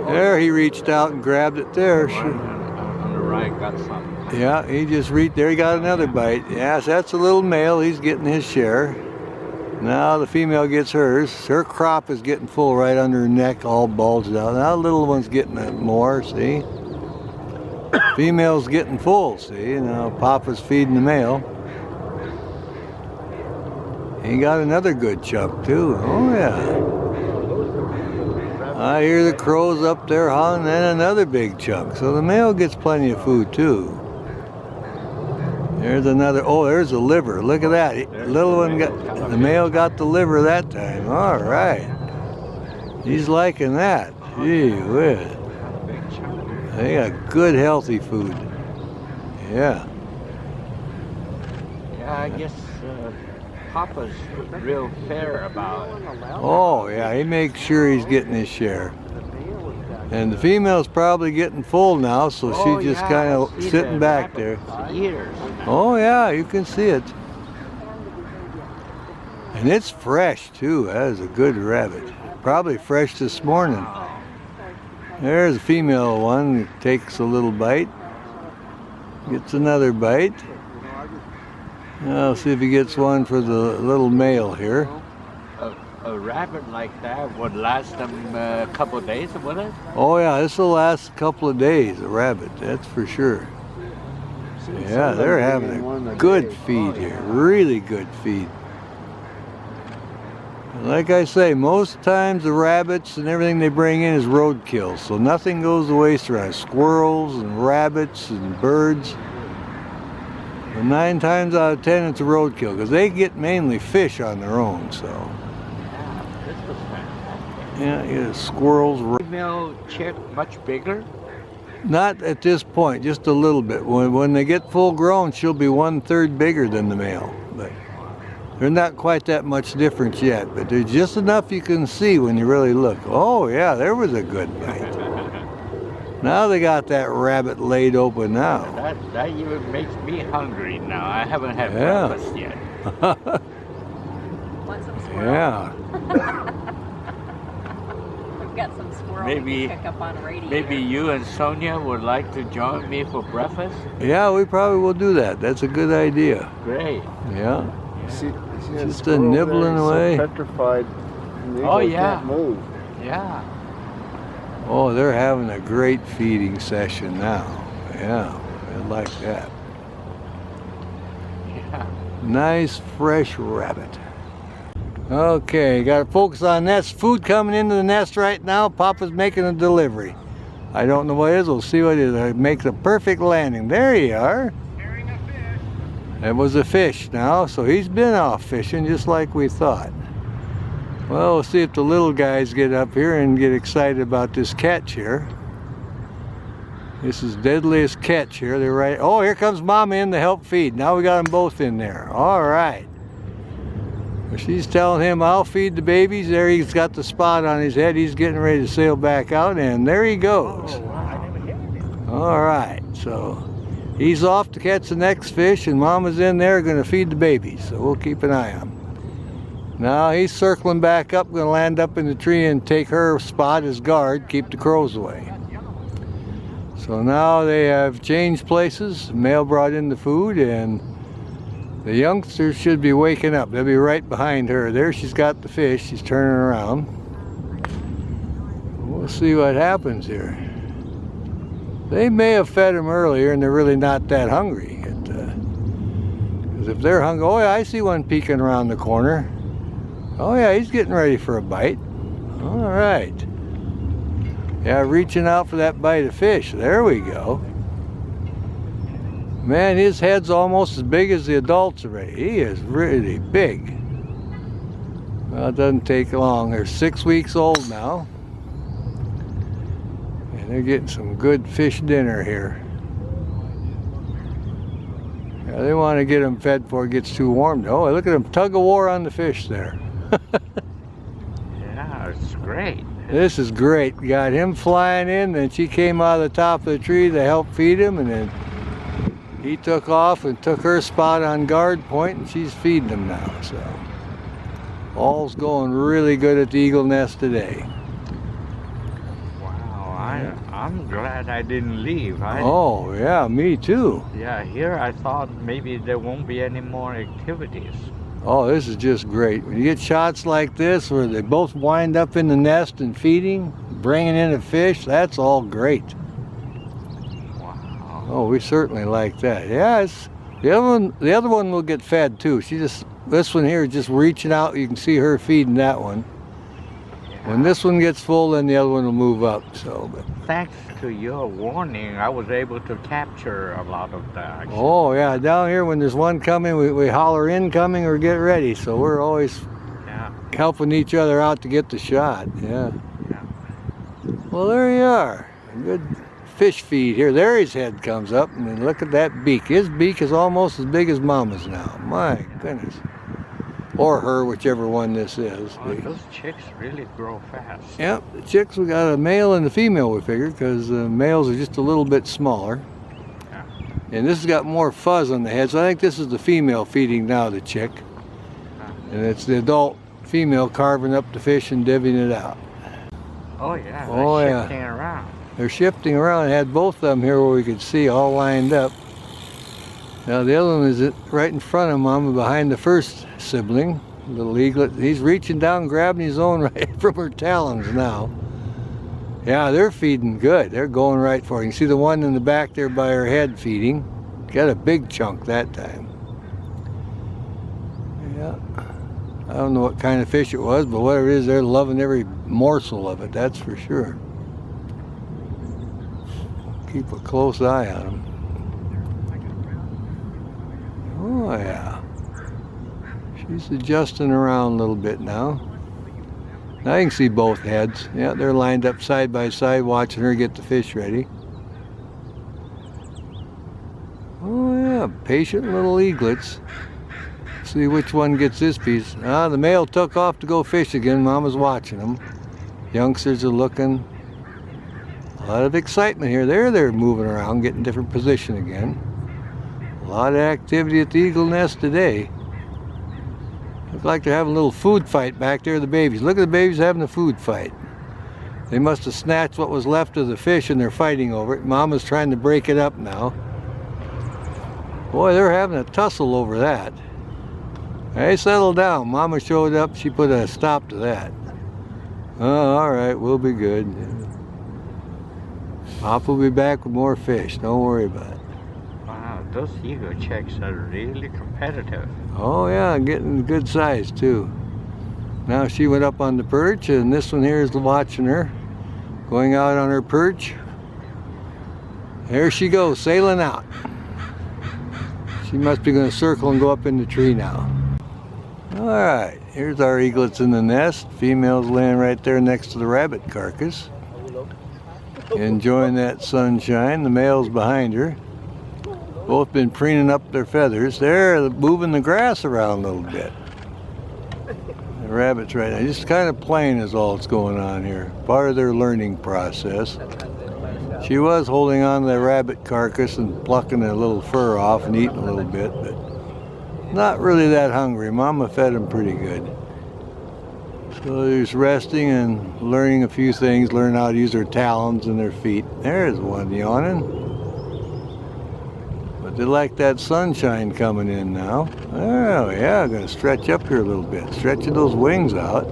There, he reached out and grabbed it there. On the right, got something. Yeah, he just reached there. He got another bite. Yes, that's a little male. He's getting his share. Now the female gets hers. Her crop is getting full right under her neck, all bulged out. Now the little one's getting it more, see? Female's getting full, see? Now Papa's feeding the male. He got another good chunk too. Oh yeah. I hear the crows up there howling, and another big chunk. So the male gets plenty of food too. There's another, oh, there's a liver. Look at that. Little one got, the male got the liver that time. All right. He's liking that. Gee whiz. They got good healthy food. Yeah. Yeah, I guess Papa's real fair about it. Oh, yeah, he makes sure he's getting his share. And the female's probably getting full now, so she's just kind of sitting back there. Years. Oh, yeah, you can see it. And it's fresh, too. That is a good rabbit. Probably fresh this morning. There's a female one. Takes a little bite. Gets another bite. I'll see if he gets one for the little male here. A rabbit like that would last them a couple of days, would it? Oh yeah, this will last a couple of days, a rabbit, that's for sure. Yeah, they're having a good feed here, really good feed. Like I say, most times the rabbits and everything they bring in is roadkill, so nothing goes to waste around. Squirrels and rabbits and birds. And 9 times out of 10 it's a roadkill, because they get mainly fish on their own, so. This was fantastic. Yeah, squirrels. Female chick much bigger? Not at this point, just a little bit. When they get full grown, she'll be 1/3 bigger than the male. But they're not quite that much difference yet, but there's just enough you can see when you really look. Oh yeah, there was a good bite. Now they got that rabbit laid open now. That even makes me hungry now. I haven't had Yeah. breakfast yet. Want some squirrel? Yeah. We've got some squirrel Maybe- we can pick up on radio. Maybe you and Sonia would like to join me for breakfast? Yeah, we probably will do that. That's a good idea. Great. Yeah. See that Just a squirrel there? nibbling He's away. So petrified. And the Oh, eagles yeah. Can't move. Yeah. Oh, they're having a great feeding session now. Yeah, I like that. Yeah. Nice fresh rabbit. Okay, got to focus on nest. Food coming into the nest right now. Papa's making a delivery. I don't know what it is. We'll see what it is. Make the perfect landing. There you are. That was a fish now, so he's been off fishing just like we thought. Well, we'll see if the little guys get up here and get excited about this catch here. This is deadliest catch here. They're right. Oh, here comes Mama in to help feed. Now we got them both in there. All right. Well, she's telling him, I'll feed the babies. There he's got the spot on his head. He's getting ready to sail back out, and there he goes. All right, so he's off to catch the next fish, and Mama's in there going to feed the babies. So we'll keep an eye on him. Now he's circling back up, going to land up in the tree and take her spot as guard, keep the crows away. So now they have changed places. The male brought in the food, and the youngsters should be waking up. They'll be right behind her. There she's got the fish. She's turning around. We'll see what happens here. They may have fed them earlier, and they're really not that hungry. Because if they're hungry, oh yeah, I see one peeking around the corner. Oh yeah, he's getting ready for a bite. All right. Yeah, reaching out for that bite of fish. There we go. Man, his head's almost as big as the adults already. He is really big. Well, it doesn't take long. They're 6 weeks old now. And they're getting some good fish dinner here. Yeah, they want to get them fed before it gets too warm. Oh, look at them tug of war on the fish there. Yeah, it's great. This is great. We got him flying in, then she came out of the top of the tree to help feed him, and then he took off and took her spot on guard point, and she's feeding him now. So all's going really good at the eagle nest today. Wow, I'm glad I didn't leave. Oh yeah, me too. Yeah, here I thought maybe there won't be any more activities. Oh, this is just great. When you get shots like this where they both wind up in the nest and feeding, bringing in a fish, that's all great. Wow. Oh, we certainly like that. Yeah, it's, the other one will get fed too. This one here is just reaching out. You can see her feeding that one. When this one gets full, then the other one will move up. So, but Thanks to your warning, I was able to capture a lot of that. oh yeah, down here when there's one coming, we holler incoming or get ready. So we're always Yeah. helping each other out to get the shot. Yeah. Yeah. Well, there you are. A good fish feed here. There his head comes up, and then look at that beak. His beak is almost as big as Mama's now. My goodness. Or her, whichever one this is. Oh, those chicks really grow fast. Yep, the chicks, we got a male and a female, we figured, because the males are just a little bit smaller. Yeah. And this has got more fuzz on the head, so I think this is the female feeding now the chick. And it's the adult female carving up the fish and divvying it out. Oh yeah, Oh, they're yeah. shifting around. They're shifting around. I had both of them here where we could see all lined up. Now the other one is right in front of Mama behind the first sibling, little eaglet. He's reaching down, grabbing his own right from her talons now. Yeah, they're feeding good. They're going right for it. You can see the one in the back there by her head feeding. Got a big chunk that time. Yeah. I don't know what kind of fish it was, but whatever it is, they're loving every morsel of it, that's for sure. Keep a close eye on them. Oh yeah. She's adjusting around a little bit now. Now you can see both heads. Yeah, they're lined up side by side watching her get the fish ready. Oh yeah, patient little eaglets. See which one gets this piece. Ah, the male took off to go fish again. Mama's watching them. Youngsters are looking. A lot of excitement here. They're moving around, getting different position again. A lot of activity at the eagle nest today. Looks like they're having a little food fight back there, the babies. Look at the babies having a food fight. They must have snatched what was left of the fish and they're fighting over it. Mama's trying to break it up now. Boy, they're having a tussle over that. Hey, settle down. Mama showed up. She put a stop to that. Oh, all right. We'll be good. Pop will be back with more fish. Don't worry about it. Wow, those eagle checks are really competitive. Oh, yeah. Getting good size, too. Now she went up on the perch, and this one here is watching her. Going out on her perch. There she goes, sailing out. She must be going to circle and go up in the tree now. Alright, here's our eaglets in the nest. Female's laying right there next to the rabbit carcass. Enjoying that sunshine. The male's behind her. Both been preening up their feathers. They're moving the grass around a little bit. The rabbits right now, just kind of playing is all that's going on here. Part of their learning process. She was holding on to the rabbit carcass and plucking a little fur off and eating a little bit, but not really that hungry. Mama fed them pretty good. So they're just resting and learning a few things, learning how to use their talons and their feet. There's one yawning. But they like that sunshine coming in now. Oh yeah, I'm gonna stretch up here a little bit. Stretching those wings out.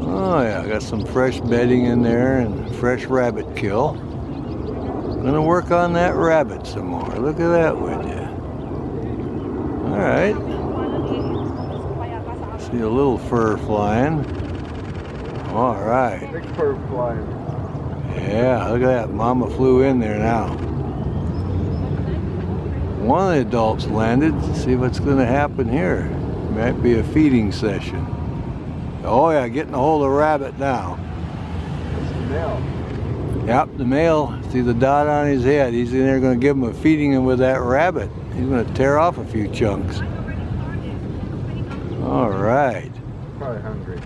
Oh yeah, I got some fresh bedding in there and fresh rabbit kill. Gonna work on that rabbit some more. Look at that, would you? Alright. See a little fur flying. Alright. Big fur flying. Yeah, look at that. Mama flew in there now. One of the adults landed. Let's see what's going to happen here. Might be a feeding session. Oh yeah, getting a hold of a rabbit now. That's the male. Yep, the male. See the dot on his head. He's in there going to give him a feeding with that rabbit. He's going to tear off a few chunks. All right. Probably hungry.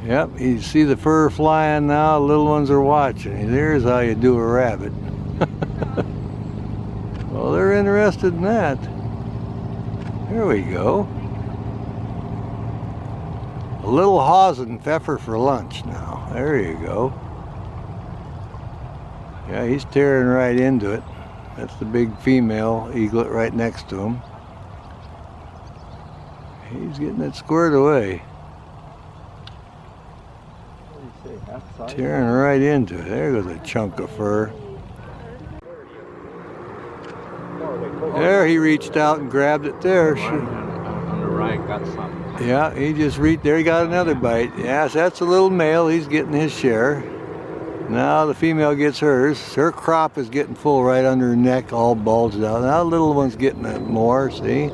Yep, you see the fur flying now. The little ones are watching. There's how you do a rabbit. Well, they're interested in that. There we go. A little Hausen pfeffer for lunch now. There you go. Yeah, he's tearing right into it. That's the big female eaglet right next to him. He's getting it squared away. What do you say, half size? Tearing right into it. There goes a chunk of fur. There, he reached out and grabbed it there. On the right, got some. Yeah, he just reached there. He got another bite. Yes, that's a little male. He's getting his share. Now the female gets hers. Her crop is getting full right under her neck, all bulged out. Now the little one's getting it more, see?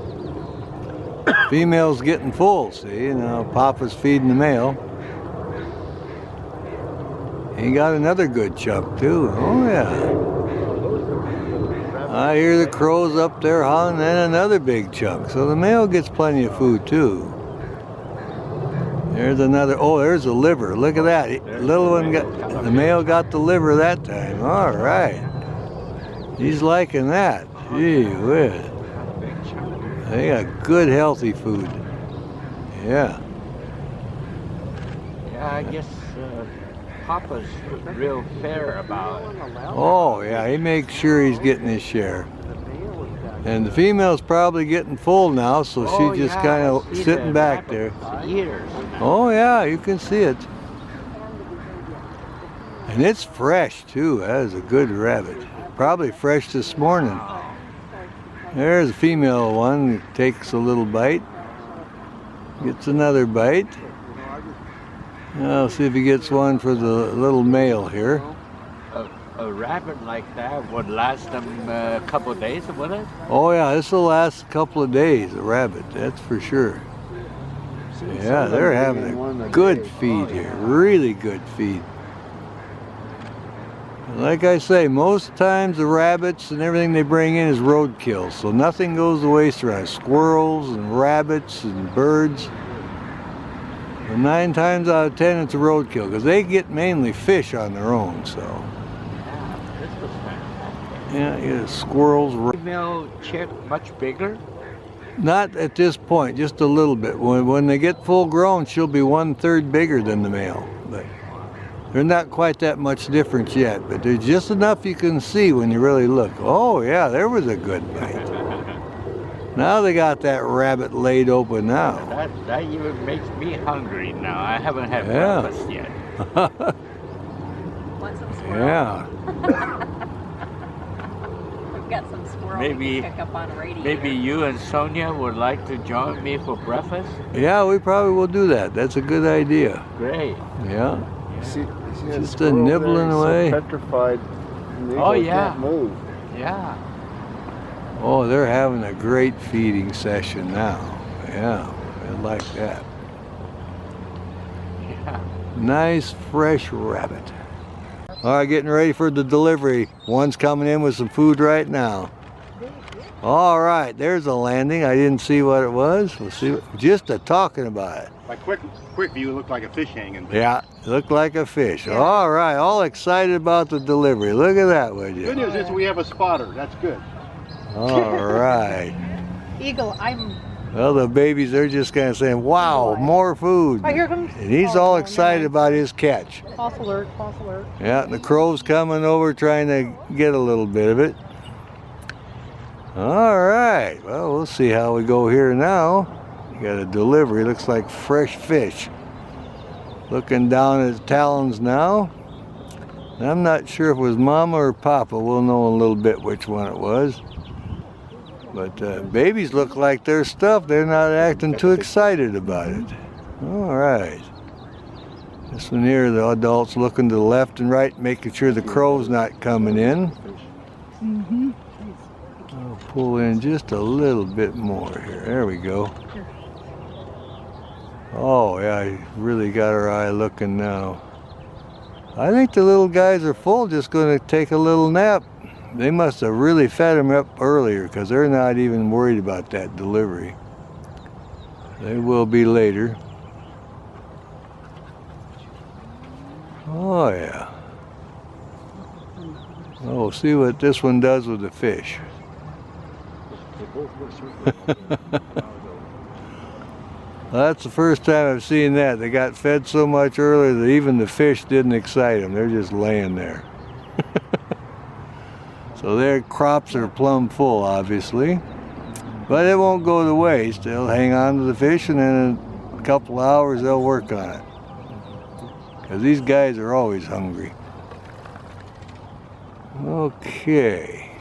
Female's getting full, see? Now Papa's feeding the male. He got another good chunk too. Oh yeah. I hear the crows up there howling, and another big chunk. So the male gets plenty of food too. There's another, oh, there's a liver. Look at that. Little one got, the male got the liver that time. All right. He's liking that. Gee whiz. They got good healthy food. Yeah. Yeah, I guess Papa's real fair about it. Oh yeah, he makes sure he's getting his share. And the female's probably getting full now, so she's just kind of sitting back there. Oh yeah, you can see it. And it's fresh too. That is a good rabbit. Probably fresh this morning. There's a female one. Takes a little bite. Gets another bite. I'll see if he gets one for the little male here. A rabbit like that would last them a couple of days, would it? Oh yeah, this will last a couple of days, a rabbit, that's for sure. Yeah, they're having a good feed here, really good feed. Like I say, most times the rabbits and everything they bring in is roadkill, so nothing goes to waste around. Squirrels and rabbits and birds. But 9 times out of 10 it's a roadkill because they get mainly fish on their own. So Yeah, this was fantastic. yeah, yeah, squirrels. Female chick much bigger? Not at this point, just a little bit. When they get full grown, she'll be 1/3 bigger than the male. But they're not quite that much difference yet. But there's just enough you can see when you really look. Oh yeah, there was a good bite. Now they got that rabbit laid open now. That even makes me hungry now. I haven't had Yeah. breakfast yet. Want some squirrel? Yeah. We've got some squirrel Maybe- we can pick up on radio. Maybe you and Sonia would like to join me for breakfast? Yeah, we probably will do that. That's a good idea. Great. Yeah. See that Just a squirrel there? nibbling He's away. So petrified. And the Oh, eagles yeah. Can't move. Yeah. Oh, they're having a great feeding session now. Yeah, I like that. Yeah. Nice fresh rabbit. All right, getting ready for the delivery. One's coming in with some food right now. All right, there's a landing. I didn't see what it was. We'll see. Just a talking about it. By quick view, it looked like a fish hanging. Yeah, looked like a fish. All right, all excited about the delivery. Look at that, would Good you? news is we have a spotter. That's good. All right. Eagle, I'm. Well, the babies, they're just kind of saying, wow, more food. Oh, here comes. And he's all excited about his catch. False alert, false alert. Yeah, the crow's coming over trying to get a little bit of it. All right, well, we'll see how we go here now. You got a delivery, looks like fresh fish. Looking down at his talons now. I'm not sure if it was Mama or Papa. We'll know in a little bit which one it was. But babies look like they're stuffed. They're not acting too excited about it. All right. This one here, the adults looking to the left and right, making sure the crow's not coming in. Mm-hmm. I'll pull in just a little bit more here. There we go. Oh, yeah, I really got our eye looking now. I think the little guys are full, just going to take a little nap. They must have really fed them up earlier because they're not even worried about that delivery. They will be later. Oh, yeah. Oh, we'll see what this one does with the fish. Well, that's the first time I've seen that. They got fed so much earlier that even the fish didn't excite them. They're just laying there. So their crops are plumb full, obviously. But it won't go to waste. They'll hang on to the fish, and then in a couple of hours they'll work on it. Because these guys are always hungry. Okay.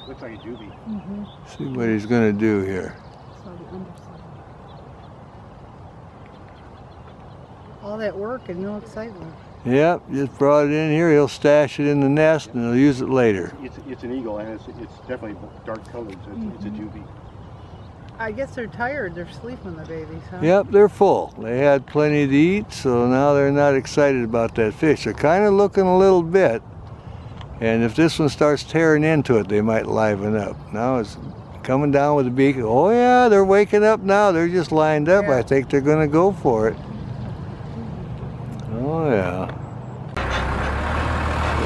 Looks like a doobie. Mm-hmm. See what he's going to do here. So the underside. All that work and no excitement. Yep, just brought it in here. He'll stash it in the nest and he'll use it later. It's an eagle, and it's definitely dark colored, so it's a doobie. I guess they're tired. They're sleeping, the babies, huh? Yep, they're full. They had plenty to eat, so now they're not excited about that fish. They're kind of looking a little bit, and if this one starts tearing into it, they might liven up. Now it's coming down with the beak. Oh yeah, they're waking up now. They're just lined up. Yeah. I think they're going to go for it. Oh yeah.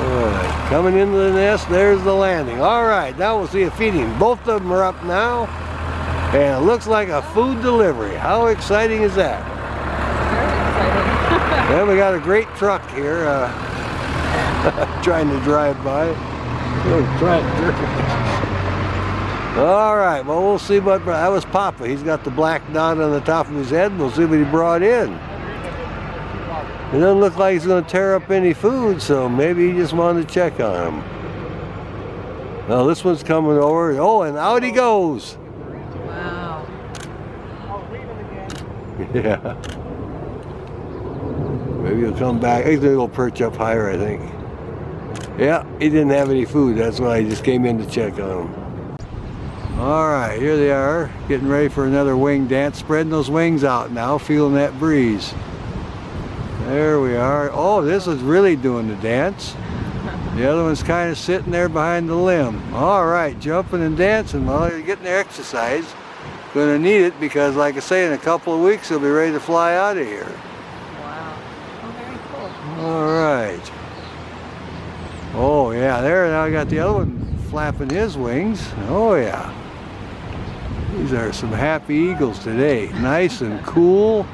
Good. Coming into the nest, there's the landing. All right, now we'll see a feeding. Both of them are up now, and it looks like a food delivery. How exciting is that? Very exciting. Well, we got a great truck here trying to drive by. Little tractor. All right, well, we'll see what, that was Papa. He's got the black dot on the top of his head. We'll see what he brought in. It doesn't look like he's going to tear up any food, so maybe he just wanted to check on him. Now this one's coming over. Oh, and out he goes. Wow. Yeah. Maybe he'll come back. He's going to go perch up higher, I think. Yeah, he didn't have any food. That's why he just came in to check on him. All right, here they are, getting ready for another wing dance. Spreading those wings out now, feeling that breeze. There we are. Oh, this is really doing the dance. The other one's kind of sitting there behind the limb. All right, jumping and dancing while they're getting their exercise. Gonna need it because, like I say, in a couple of weeks they'll be ready to fly out of here. Wow. Oh, very cool. All right. Oh yeah, there now I got the other one flapping his wings. Oh yeah. These are some happy eagles today. Nice and cool,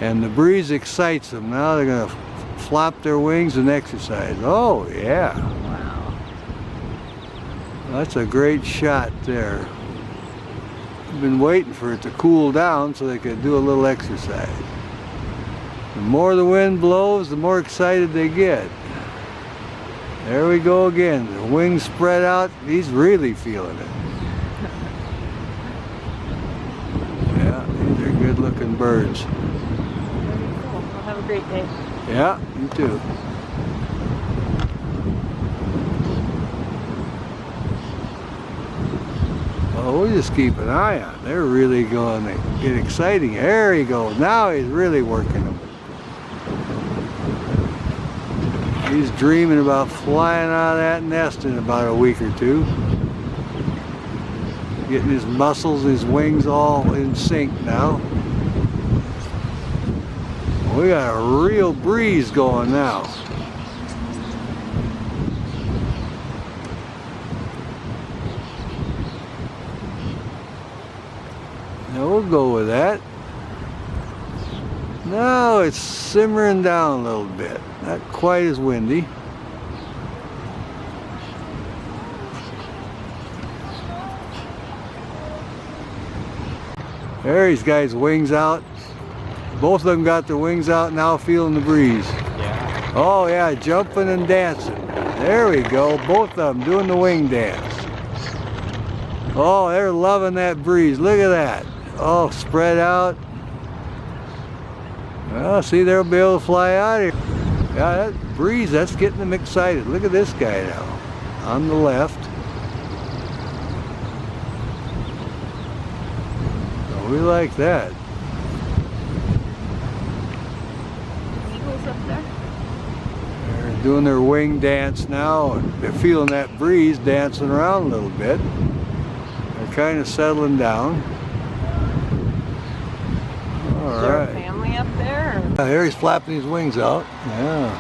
and the breeze excites them. Now they're gonna flap their wings and exercise. Oh yeah. Wow. That's a great shot there. I've been waiting for it to cool down so they could do a little exercise. The more the wind blows, the more excited they get. There we go again. The wings spread out. He's really feeling it. Yeah, these are good looking birds. Very cool. Well, have a great day. Yeah, you too. Oh, we'll just keep an eye on. They're really going to get exciting. There he goes. Now he's really working them. He's dreaming about flying out of that nest in about a week or two. Getting his muscles, his wings all in sync now. We got a real breeze going now. Now we'll go with that. Now it's simmering down a little bit. Not quite as windy. There he's got his wings out. Both of them got their wings out now, feeling the breeze. Yeah. Oh yeah, jumping and dancing. There we go, both of them doing the wing dance. Oh, they're loving that breeze. Look at that. Oh, spread out. Well, see, they'll be able to fly out of here. Yeah, that breeze, that's getting them excited. Look at this guy now, on the left. Oh, we like that. Eagles up there? They're doing their wing dance now. They're feeling that breeze dancing around a little bit. They're kind of settling down. All Is there a right. family up there? Here he's flapping his wings out. Yeah.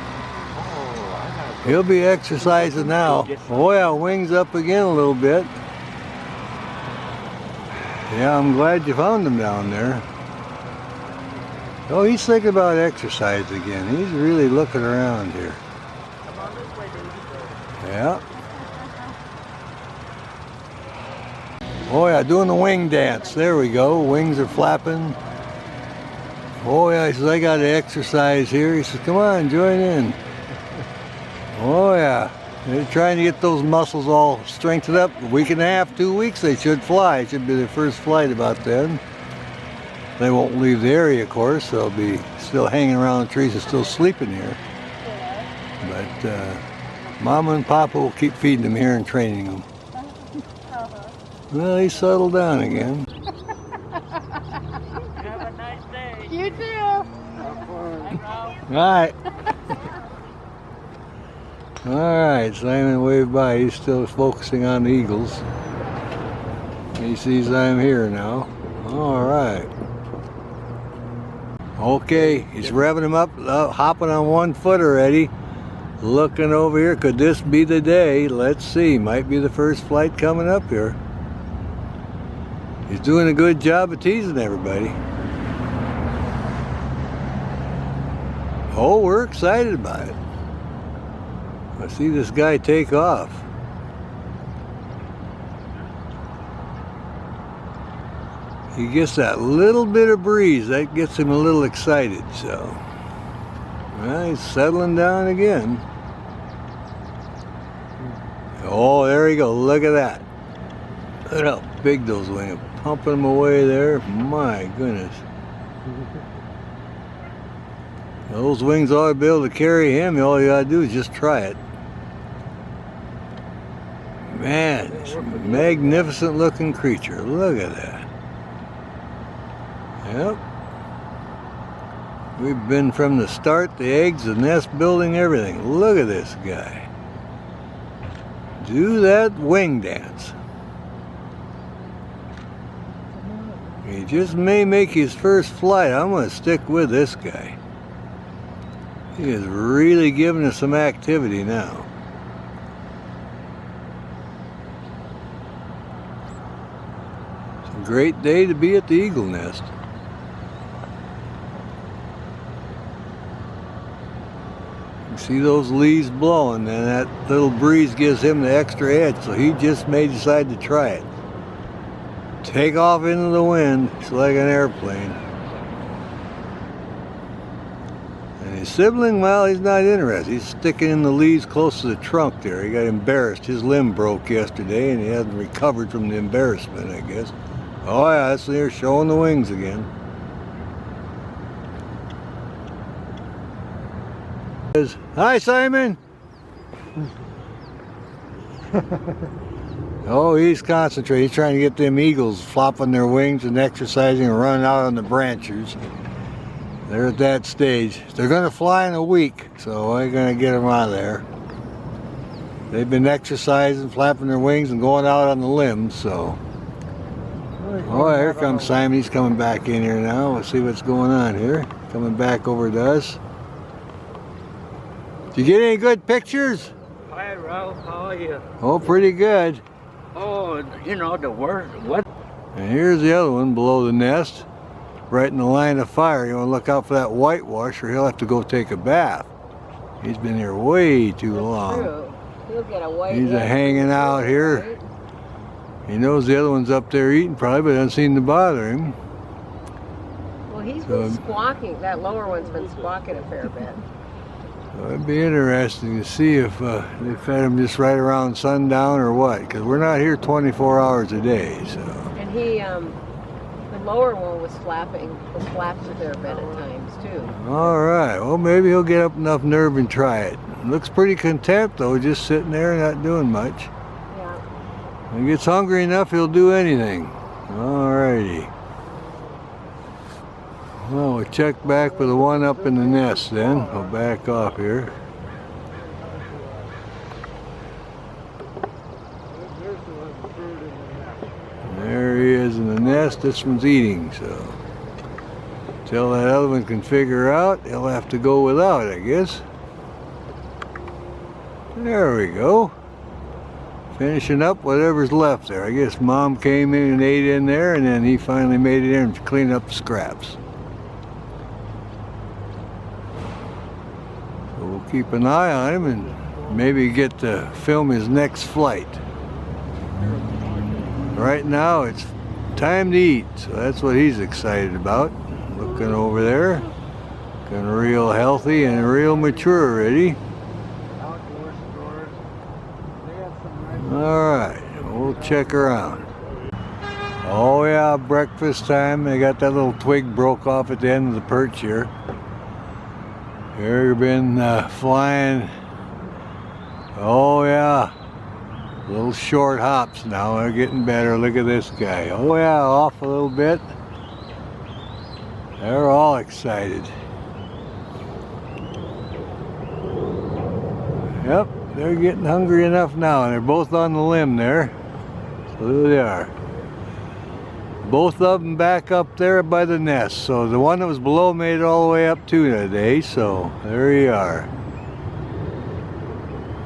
Oh, I have He'll be exercising now. Oh yeah, wings up again a little bit. Yeah, I'm glad you found him down there. Oh, he's thinking about exercise again. He's really looking around here. Come on this way, baby. Yeah. Oh yeah, doing the wing dance. There we go. Wings are flapping. Oh yeah, he says, I got to exercise here. He says, come on, join in. Oh yeah, they're trying to get those muscles all strengthened up. A week and a half, 2 weeks, they should fly. It should be their first flight about then. They won't leave the area, of course. They'll be still hanging around the trees and still sleeping here. But Mama and Papa will keep feeding them here and training them. Well, he settled down again. Have a nice day. You too. All right. All right, Simon waved by. He's still focusing on the eagles. He sees I'm here now. All right. Okay, he's revving him up, hopping on 1 foot already. Looking over here. Could this be the day? Let's see. Might be the first flight coming up here. He's doing a good job of teasing everybody. Oh, we're excited about it. I see this guy take off. He gets that little bit of breeze. That gets him a little excited, so. Well, he's settling down again. Oh, there you go. Look at that. Look at how big those wings are. Pumping them away there. My goodness. Those wings ought to be able to carry him. All you gotta do is just try it. Man, it's a magnificent looking creature. Look at that. Yep. We've been from the start, the eggs, the nest building, everything. Look at this guy. Do that wing dance. He just may make his first flight. I'm going to stick with this guy. He is really giving us some activity now. It's a great day to be at the eagle nest. You see those leaves blowing, and that little breeze gives him the extra edge, so he just may decide to try it. Take off into the wind. It's like an airplane. And his sibling, well, he's not interested. He's sticking in the leaves close to the trunk there. He got embarrassed. His limb broke yesterday, and he hasn't recovered from the embarrassment, I guess. Oh yeah, that's there, showing the wings again. Hi, Simon. Oh, he's concentrating. He's trying to get them eagles flopping their wings and exercising and running out on the branches. They're at that stage. They're going to fly in a week, so we're going to get them out of there. They've been exercising, flapping their wings, and going out on the limbs, so. Oh, here comes Simon. He's coming back in here now. Let's see what's going on here. Coming back over to us. Did you get any good pictures? Hi, Ralph. How are you? Oh, pretty good. Oh, you know, the worst. What? And here's the other one below the nest, right in the line of fire. You want to look out for that whitewash, or he'll have to go take a bath. He's been here way too long. True. He'll get a white He's head. hanging out here. Right? He knows the other one's up there eating probably, but doesn't seem to bother him. Well, he's been squawking. That lower one's been squawking a fair bit. So it'd be interesting to see if they fed him just right around sundown or what, because we're not here 24 hours a day. So. And he, the lower one was flapping, flapped a fair bit at times too. All right, well maybe he'll get up enough nerve and try it. Looks pretty content though, just sitting there not doing much. Yeah. When he gets hungry enough, he'll do anything. All righty. Well, we'll check back for the one up in the nest then. I'll back off here. There he is in the nest. This one's eating, so till that other one can figure out, he'll have to go without, I guess. There we go. Finishing up whatever's left there. I guess Mom came in and ate in there, and then he finally made it in and cleaned up the scraps. So we'll keep an eye on him and maybe get to film his next flight. Right now it's time to eat, so that's what he's excited about. Looking over there, looking real healthy and real mature already. Alright, we'll check around. Oh yeah, breakfast time. They got that little twig broke off at the end of the perch here. They've been flying. Oh yeah, little short hops now. They're getting better. Look at this guy. Oh yeah, off a little bit. They're all excited. Yep, they're getting hungry enough now, and they're both on the limb there. So there they are. Both of them back up there by the nest. So the one that was below made it all the way up to today. So there you are.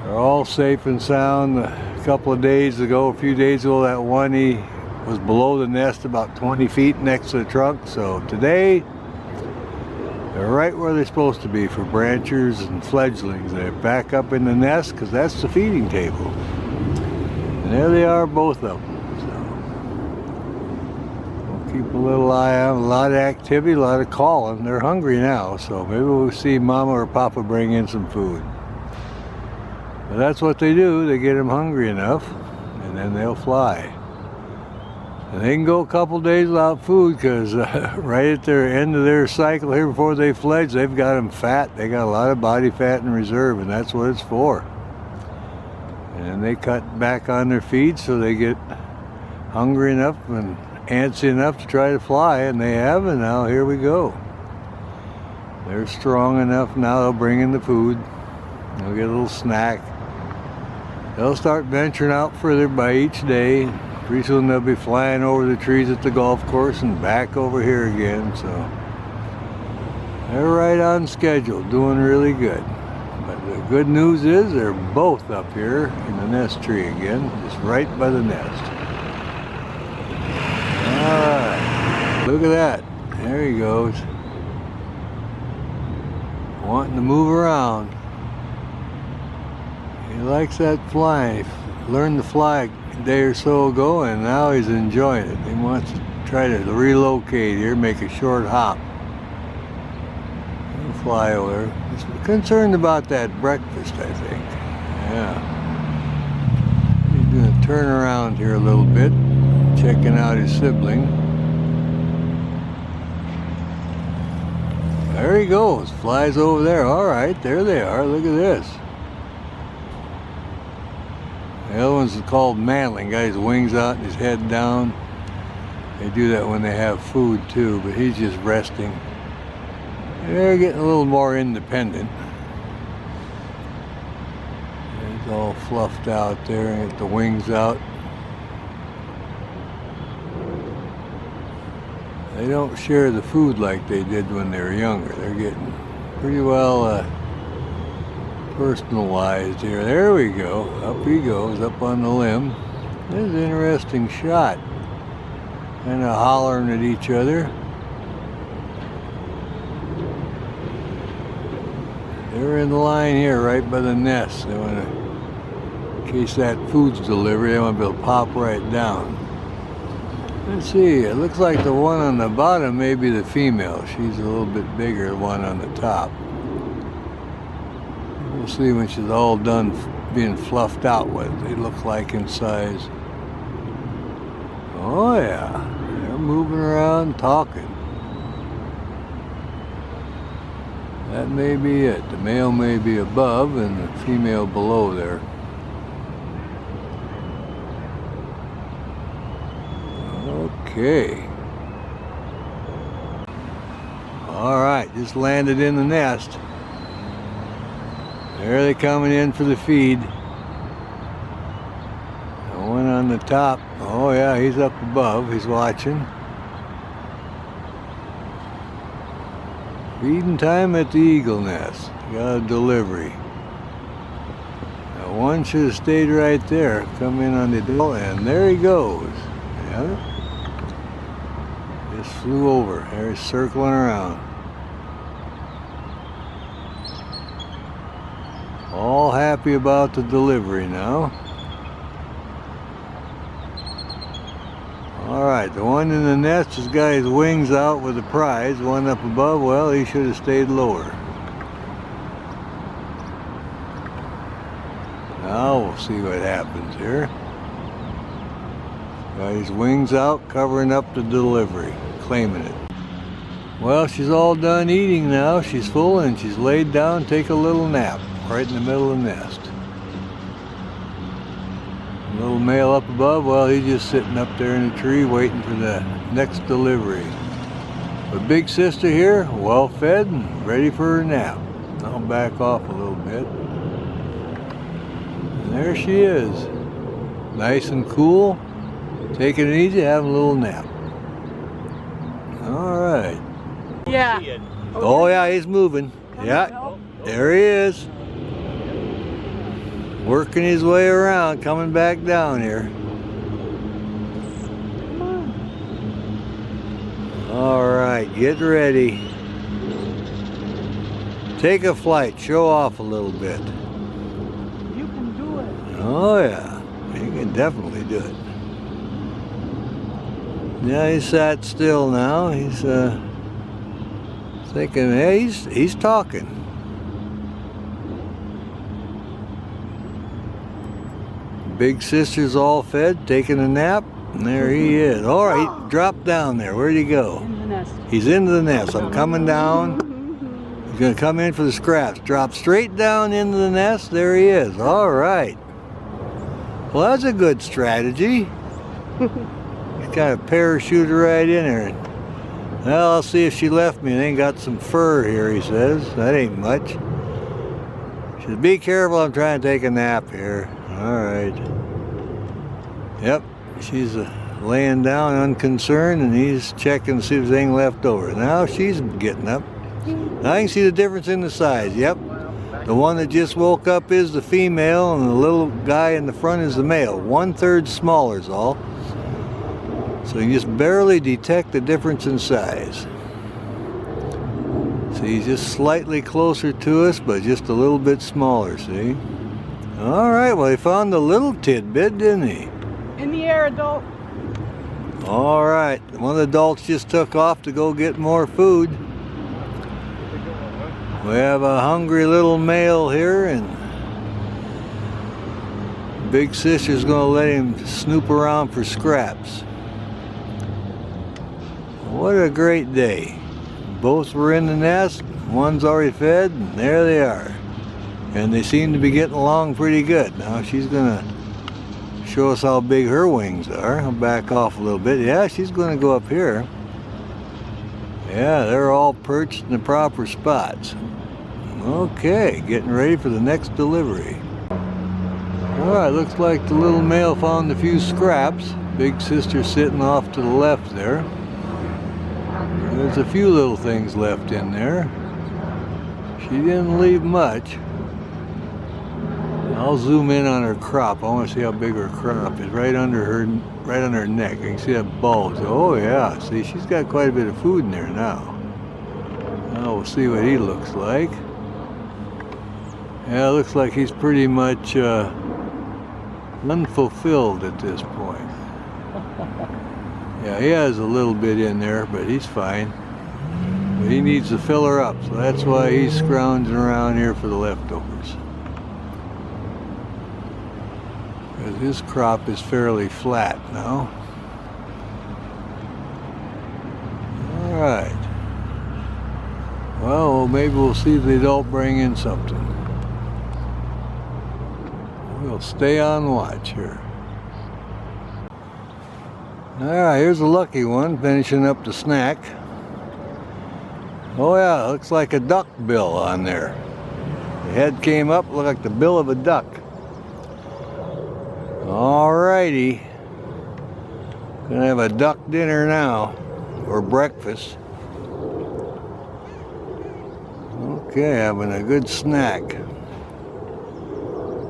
They're all safe and sound. A couple of days ago, a few days ago, that one, he was below the nest about 20 feet next to the trunk. So today, they're right where they're supposed to be for branchers and fledglings. They're back up in the nest because that's the feeding table. And there they are, both of them. Keep a little eye on, a lot of activity, a lot of calling. They're hungry now, so maybe we'll see Mama or Papa bring in some food. But that's what they do. They get them hungry enough, and then they'll fly. And they can go a couple days without food because right at their end of their cycle here before they fledge, they've got them fat. They got a lot of body fat in reserve, and that's what it's for. And they cut back on their feed so they get hungry enough and antsy enough to try to fly, and they have, and now here we go. They're strong enough now. They'll bring in the food. They'll get a little snack. They'll start venturing out further by each day. pretty soon they'll be flying over the trees at the golf course and back over here again. So they're right on schedule, doing really good. But the good news is they're both up here in the nest tree again, just right by the nest. Alright, look at that. There he goes. Wanting to move around. He likes that flying. He learned to fly a day or so ago and now he's enjoying it. He wants to try to relocate here, make a short hop. He'll fly over there. He's concerned about that breakfast, I think. Yeah. He's going to turn around here a little bit, checking out his sibling. There he goes, flies over there. All right, there they are. Look at this. The other one's called mantling. Got his wings out and his head down. They do that when they have food too, but he's just resting. They're getting a little more independent. He's all fluffed out there and get the wings out. They don't share the food like they did when they were younger. They're getting pretty well personalized here. There we go. Up he goes, up on the limb. This is an interesting shot. Kind of hollering at each other. They're in the line here, right by the nest. They want to, in case that food's delivered, they want to be able to pop right down. Let's see, it looks like the one on the bottom may be the female. She's a little bit bigger, the one on the top. We'll see when she's all done being fluffed out what they look like in size. Oh yeah, they're moving around, talking. That may be it. The male may be above and the female below there. Okay. All right, just landed in the nest. There they're coming in for the feed. The one on the top, oh yeah, he's up above, he's watching. Feeding time at the eagle nest. Got a delivery. Now one should have stayed right there. Come in on the door, and there he goes. Yeah. Just flew over. There he's circling around. All happy about the delivery now. Alright, the one in the nest has got his wings out with the prize. One up above, well, he should have stayed lower. Now we'll see what happens here. Got his wings out, covering up the delivery, claiming it. Well, she's all done eating now. She's full and she's laid down, take a little nap right in the middle of the nest. Little male up above, well, he's just sitting up there in the tree waiting for the next delivery. But big sister here, well fed and ready for her nap. I'll back off a little bit. And there she is. Nice and cool, taking it easy, having a little nap. All right. Yeah. Oh yeah, he's moving. Yeah, there he is. Working his way around, coming back down here. All right, get ready. Take a flight, show off a little bit. You can do it. Oh yeah, he can definitely do it. Yeah, he's sat still now. He's thinking, hey, he's talking. Big sister's all fed, taking a nap, and there he is. All right, he dropped down there. Where'd he go? In the nest. He's into the nest. I'm coming down. He's gonna come in for the scraps. Drop straight down into the nest. There he is. All right. Well, that's a good strategy. He's kind of parachuted right in there. Well, I'll see if she left me. They ain't got some fur here, he says. That ain't much. She says, be careful, I'm trying to take a nap here. All right. Yep, She's laying down unconcerned, and he's checking to see if there's anything left over. Now she's getting up. I can see the difference in the size. Yep. The one that just woke up is the female, and the little guy in the front is the male. 1/3 smaller is all. So you just barely detect the difference in size. See, he's just slightly closer to us, but just a little bit smaller, see? All right, well, he found the little tidbit, didn't he? In the air, adult. All right, one of the adults just took off to go get more food. We have a hungry little male here, and big sister's gonna let him snoop around for scraps. What a great day. Both were in the nest, one's already fed, and there they are. And they seem to be getting along pretty good. Now she's gonna show us how big her wings are. I'll back off a little bit. Yeah, she's gonna go up here. Yeah, they're all perched in the proper spots. Okay, getting ready for the next delivery. Alright, looks like the little male found a few scraps. Big sister sitting off to the left there. There's a few little things left in there. She didn't leave much. I'll zoom in on her crop. I want to see how big her crop is. Right under her neck. You can see that bulge. Oh yeah, see, she's got quite a bit of food in there now. Now we'll see what he looks like. Yeah, it looks like he's pretty much unfulfilled at this point. Yeah, he has a little bit in there, but he's fine. But he needs to fill her up, so that's why he's scrounging around here for the leftovers. Because his crop is fairly flat now. Alright. Well, maybe we'll see if they don't bring in something. We'll stay on watch here. Alright, here's a lucky one, finishing up the snack. Oh yeah, looks like a duck bill on there. The head came up, looked like the bill of a duck. Alrighty. Gonna have a duck dinner now, or breakfast. Okay, having a good snack.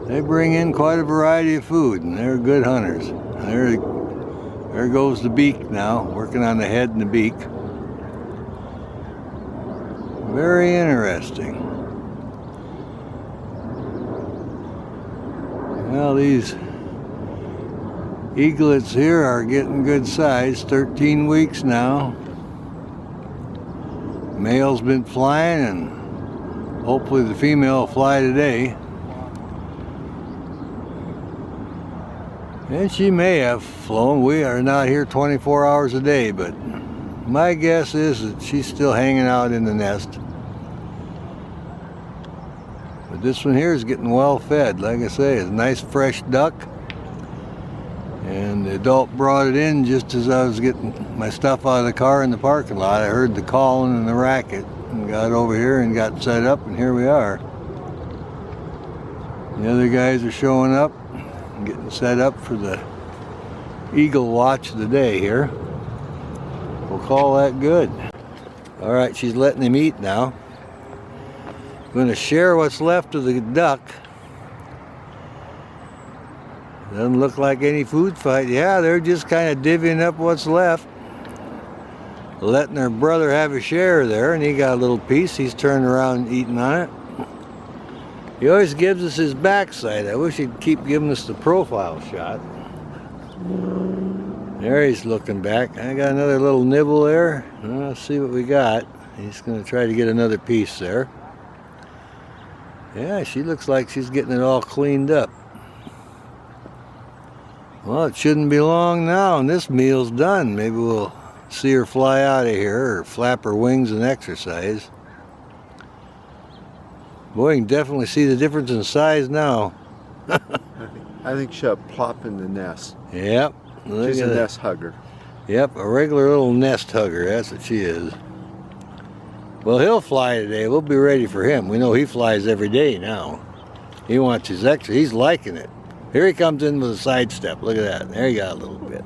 They bring in quite a variety of food, and they're good hunters. There goes the beak now, working on the head and the beak. Very interesting. Well, these eaglets here are getting good size, 13 weeks now. Male's been flying, and hopefully the female will fly today. And she may have flown. We are not here 24 hours a day, but my guess is that she's still hanging out in the nest. But this one here is getting well fed. Like I say, it's a nice fresh duck. And the adult brought it in just as I was getting my stuff out of the car in the parking lot. I heard the calling and the racket and got over here and got set up, and here we are. The other guys are showing up, getting set up for the eagle watch of the day here. We'll call that good. All right, she's letting him eat now. I'm going to share what's left of the duck. Doesn't look like any food fight. Yeah, they're just kind of divvying up what's left. Letting their brother have a share there, and he got a little piece. He's turning around and eating on it. He always gives us his backside. I wish he'd keep giving us the profile shot. There he's looking back. I got another little nibble there. Let's see what we got. He's going to try to get another piece there. Yeah, she looks like she's getting it all cleaned up. Well, it shouldn't be long now, and this meal's done. Maybe we'll see her fly out of here or flap her wings and exercise. Boy, you can definitely see the difference in size now. I think she'll plop in the nest. Yep. She's a nest hugger. Yep, a regular little nest hugger. That's what she is. Well, he'll fly today. We'll be ready for him. We know he flies every day now. He wants his extra. He's liking it. Here he comes in with a sidestep. Look at that. There he got a little bit.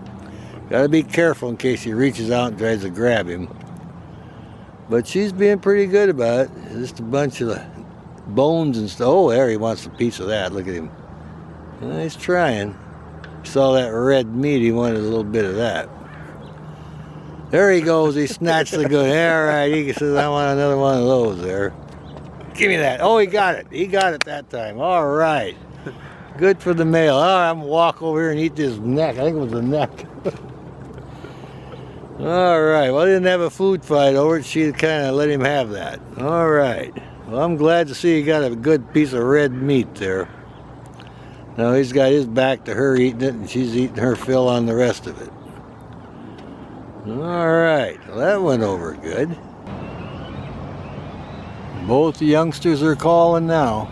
Gotta be careful in case he reaches out and tries to grab him. But she's being pretty good about it. Just a bunch of bones and stuff. Oh, there he wants a piece of that. Look at him. Well, he's trying. He saw that red meat. He wanted a little bit of that. There he goes. He snatched the good. All right. He says, I want another one of those there. Give me that. Oh, he got it. He got it that time. All right. Good for the male. All right, I'm going to walk over here and eat this neck. I think it was the neck. All right. Well, I didn't have a food fight over it. She kind of let him have that. All right. Well, I'm glad to see he got a good piece of red meat there. Now he's got his back to her eating it, and she's eating her fill on the rest of it. All right. Well, that went over good. Both the youngsters are calling now.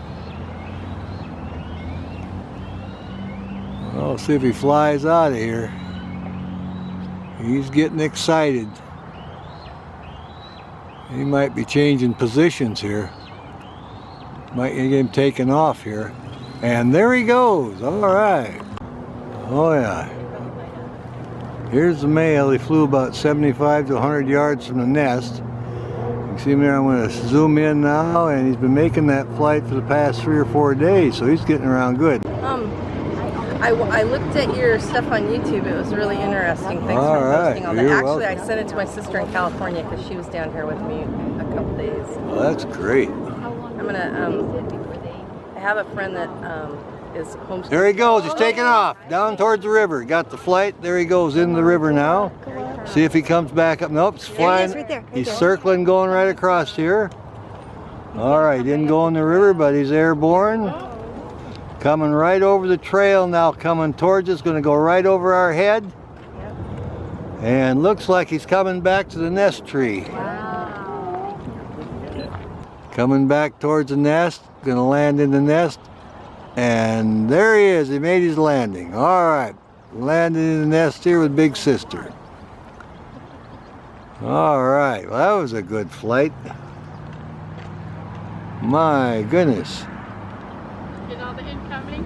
Well, see if he flies out of here. He's getting excited. He might be changing positions here. Might get him taken off here. And there he goes. All right. Oh yeah. Here's the male. He flew about 75 to 100 yards from the nest. You can see him there. I'm going to zoom in now, and he's been making that flight for the past 3 or 4 days, so he's getting around good. I looked at your stuff on YouTube. It was really interesting. Thanks for posting all that. You're Actually, welcome. I sent it to my sister in California because she was down here with me a couple days. Well, that's great. I'm gonna. I have a friend that is homeschooling. There he goes. He's taking off down towards the river. Got the flight. There he goes in the river now. See if he comes back up. Nope, he's flying. Right there, He's circling, going right across here. All right, didn't go in the river, but he's airborne. Coming right over the trail now, coming towards us. Going to go right over our head. And looks like he's coming back to the nest tree. Coming back towards the nest. Going to land in the nest. And there he is. He made his landing. All right. Landed in the nest here with Big Sister. All right. Well, that was a good flight. My goodness. Get all the incoming.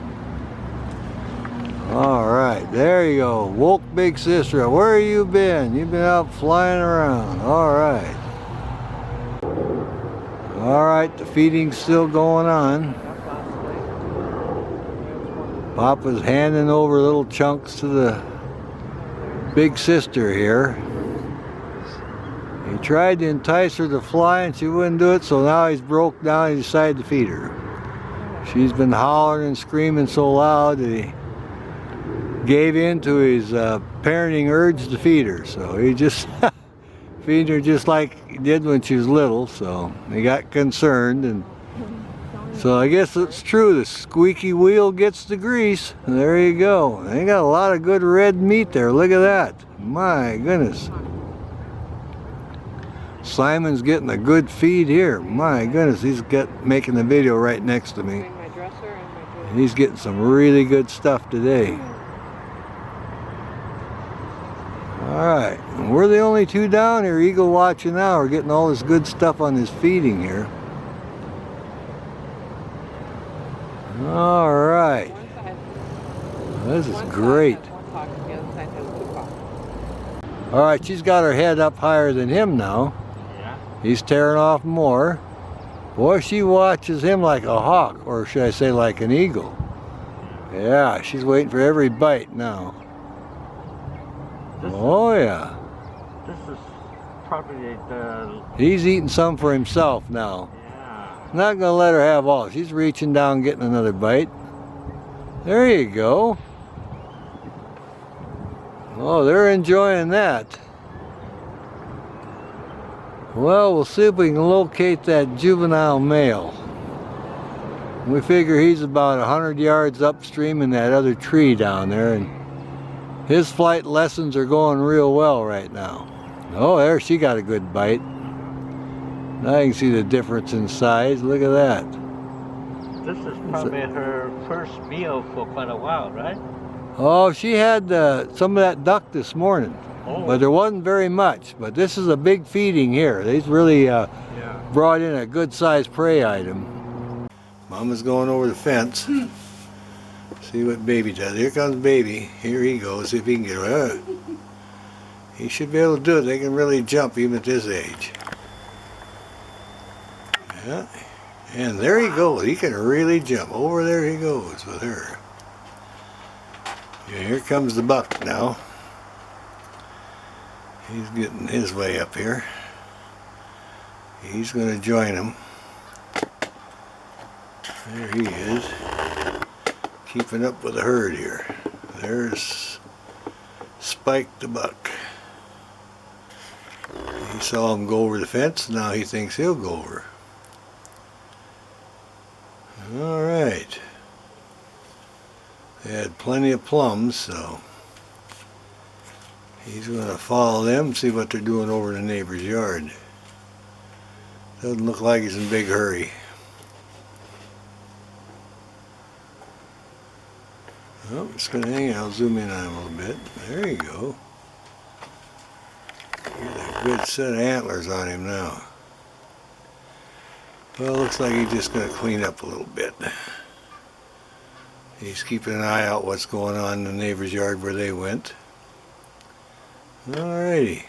All right. There you go. Woke Big Sister. Where have you been? You've been out flying around. All right. All right. The feeding's still going on. Papa's handing over little chunks to the Big Sister here. He tried to entice her to fly and she wouldn't do it, so now he's broke down and he decided to feed her. She's been hollering and screaming so loud that he gave in to his parenting urge to feed her. So he just feed her just like he did when she was little, so he got concerned. And so I guess it's true, the squeaky wheel gets the grease. There you go. They got a lot of good red meat there. Look at that. My goodness. Simon's getting a good feed here. My goodness, he's making the video right next to me. He's getting some really good stuff today. Alright, we're the only two down here eagle watching now. We're getting all this good stuff on this feeding here. Alright. This is great. Alright, she's got her head up higher than him now. He's tearing off more. Boy, she watches him like a hawk, or should I say like an eagle. Yeah, she's waiting for every bite now. Oh yeah. This is probably the... He's eating some for himself now. Yeah. Not gonna let her have all. She's reaching down getting another bite. There you go. Oh, they're enjoying that. Well, we'll see if we can locate that juvenile male. We figure he's about 100 yards upstream in that other tree down there, and his flight lessons are going real well right now. Oh, there she got a good bite. Now you can see the difference in size. Look at that. This is probably her first meal for quite a while, right? Oh, she had some of that duck this morning. Oh. But there wasn't very much. But this is a big feeding here. They've really brought in a good-sized prey item. Mama's going over the fence. See what baby does. Here comes baby. Here he goes. See if he can get her. He should be able to do it. They can really jump even at this age. Yeah. And there he goes. He can really jump. Over there he goes with her. Yeah, here comes the buck now. He's getting his way up here. He's going to join him. There he is. Keeping up with the herd here. There's Spike the buck. He saw him go over the fence. Now he thinks he'll go over. Alright. They had plenty of plums, so he's going to follow them and see what they're doing over in the neighbor's yard. Doesn't look like he's in a big hurry. Oh, it's going to hang. I'll zoom in on him a little bit. There you go. Get a good set of antlers on him now. Well, looks like he's just going to clean up a little bit. He's keeping an eye out what's going on in the neighbor's yard where they went. Alrighty.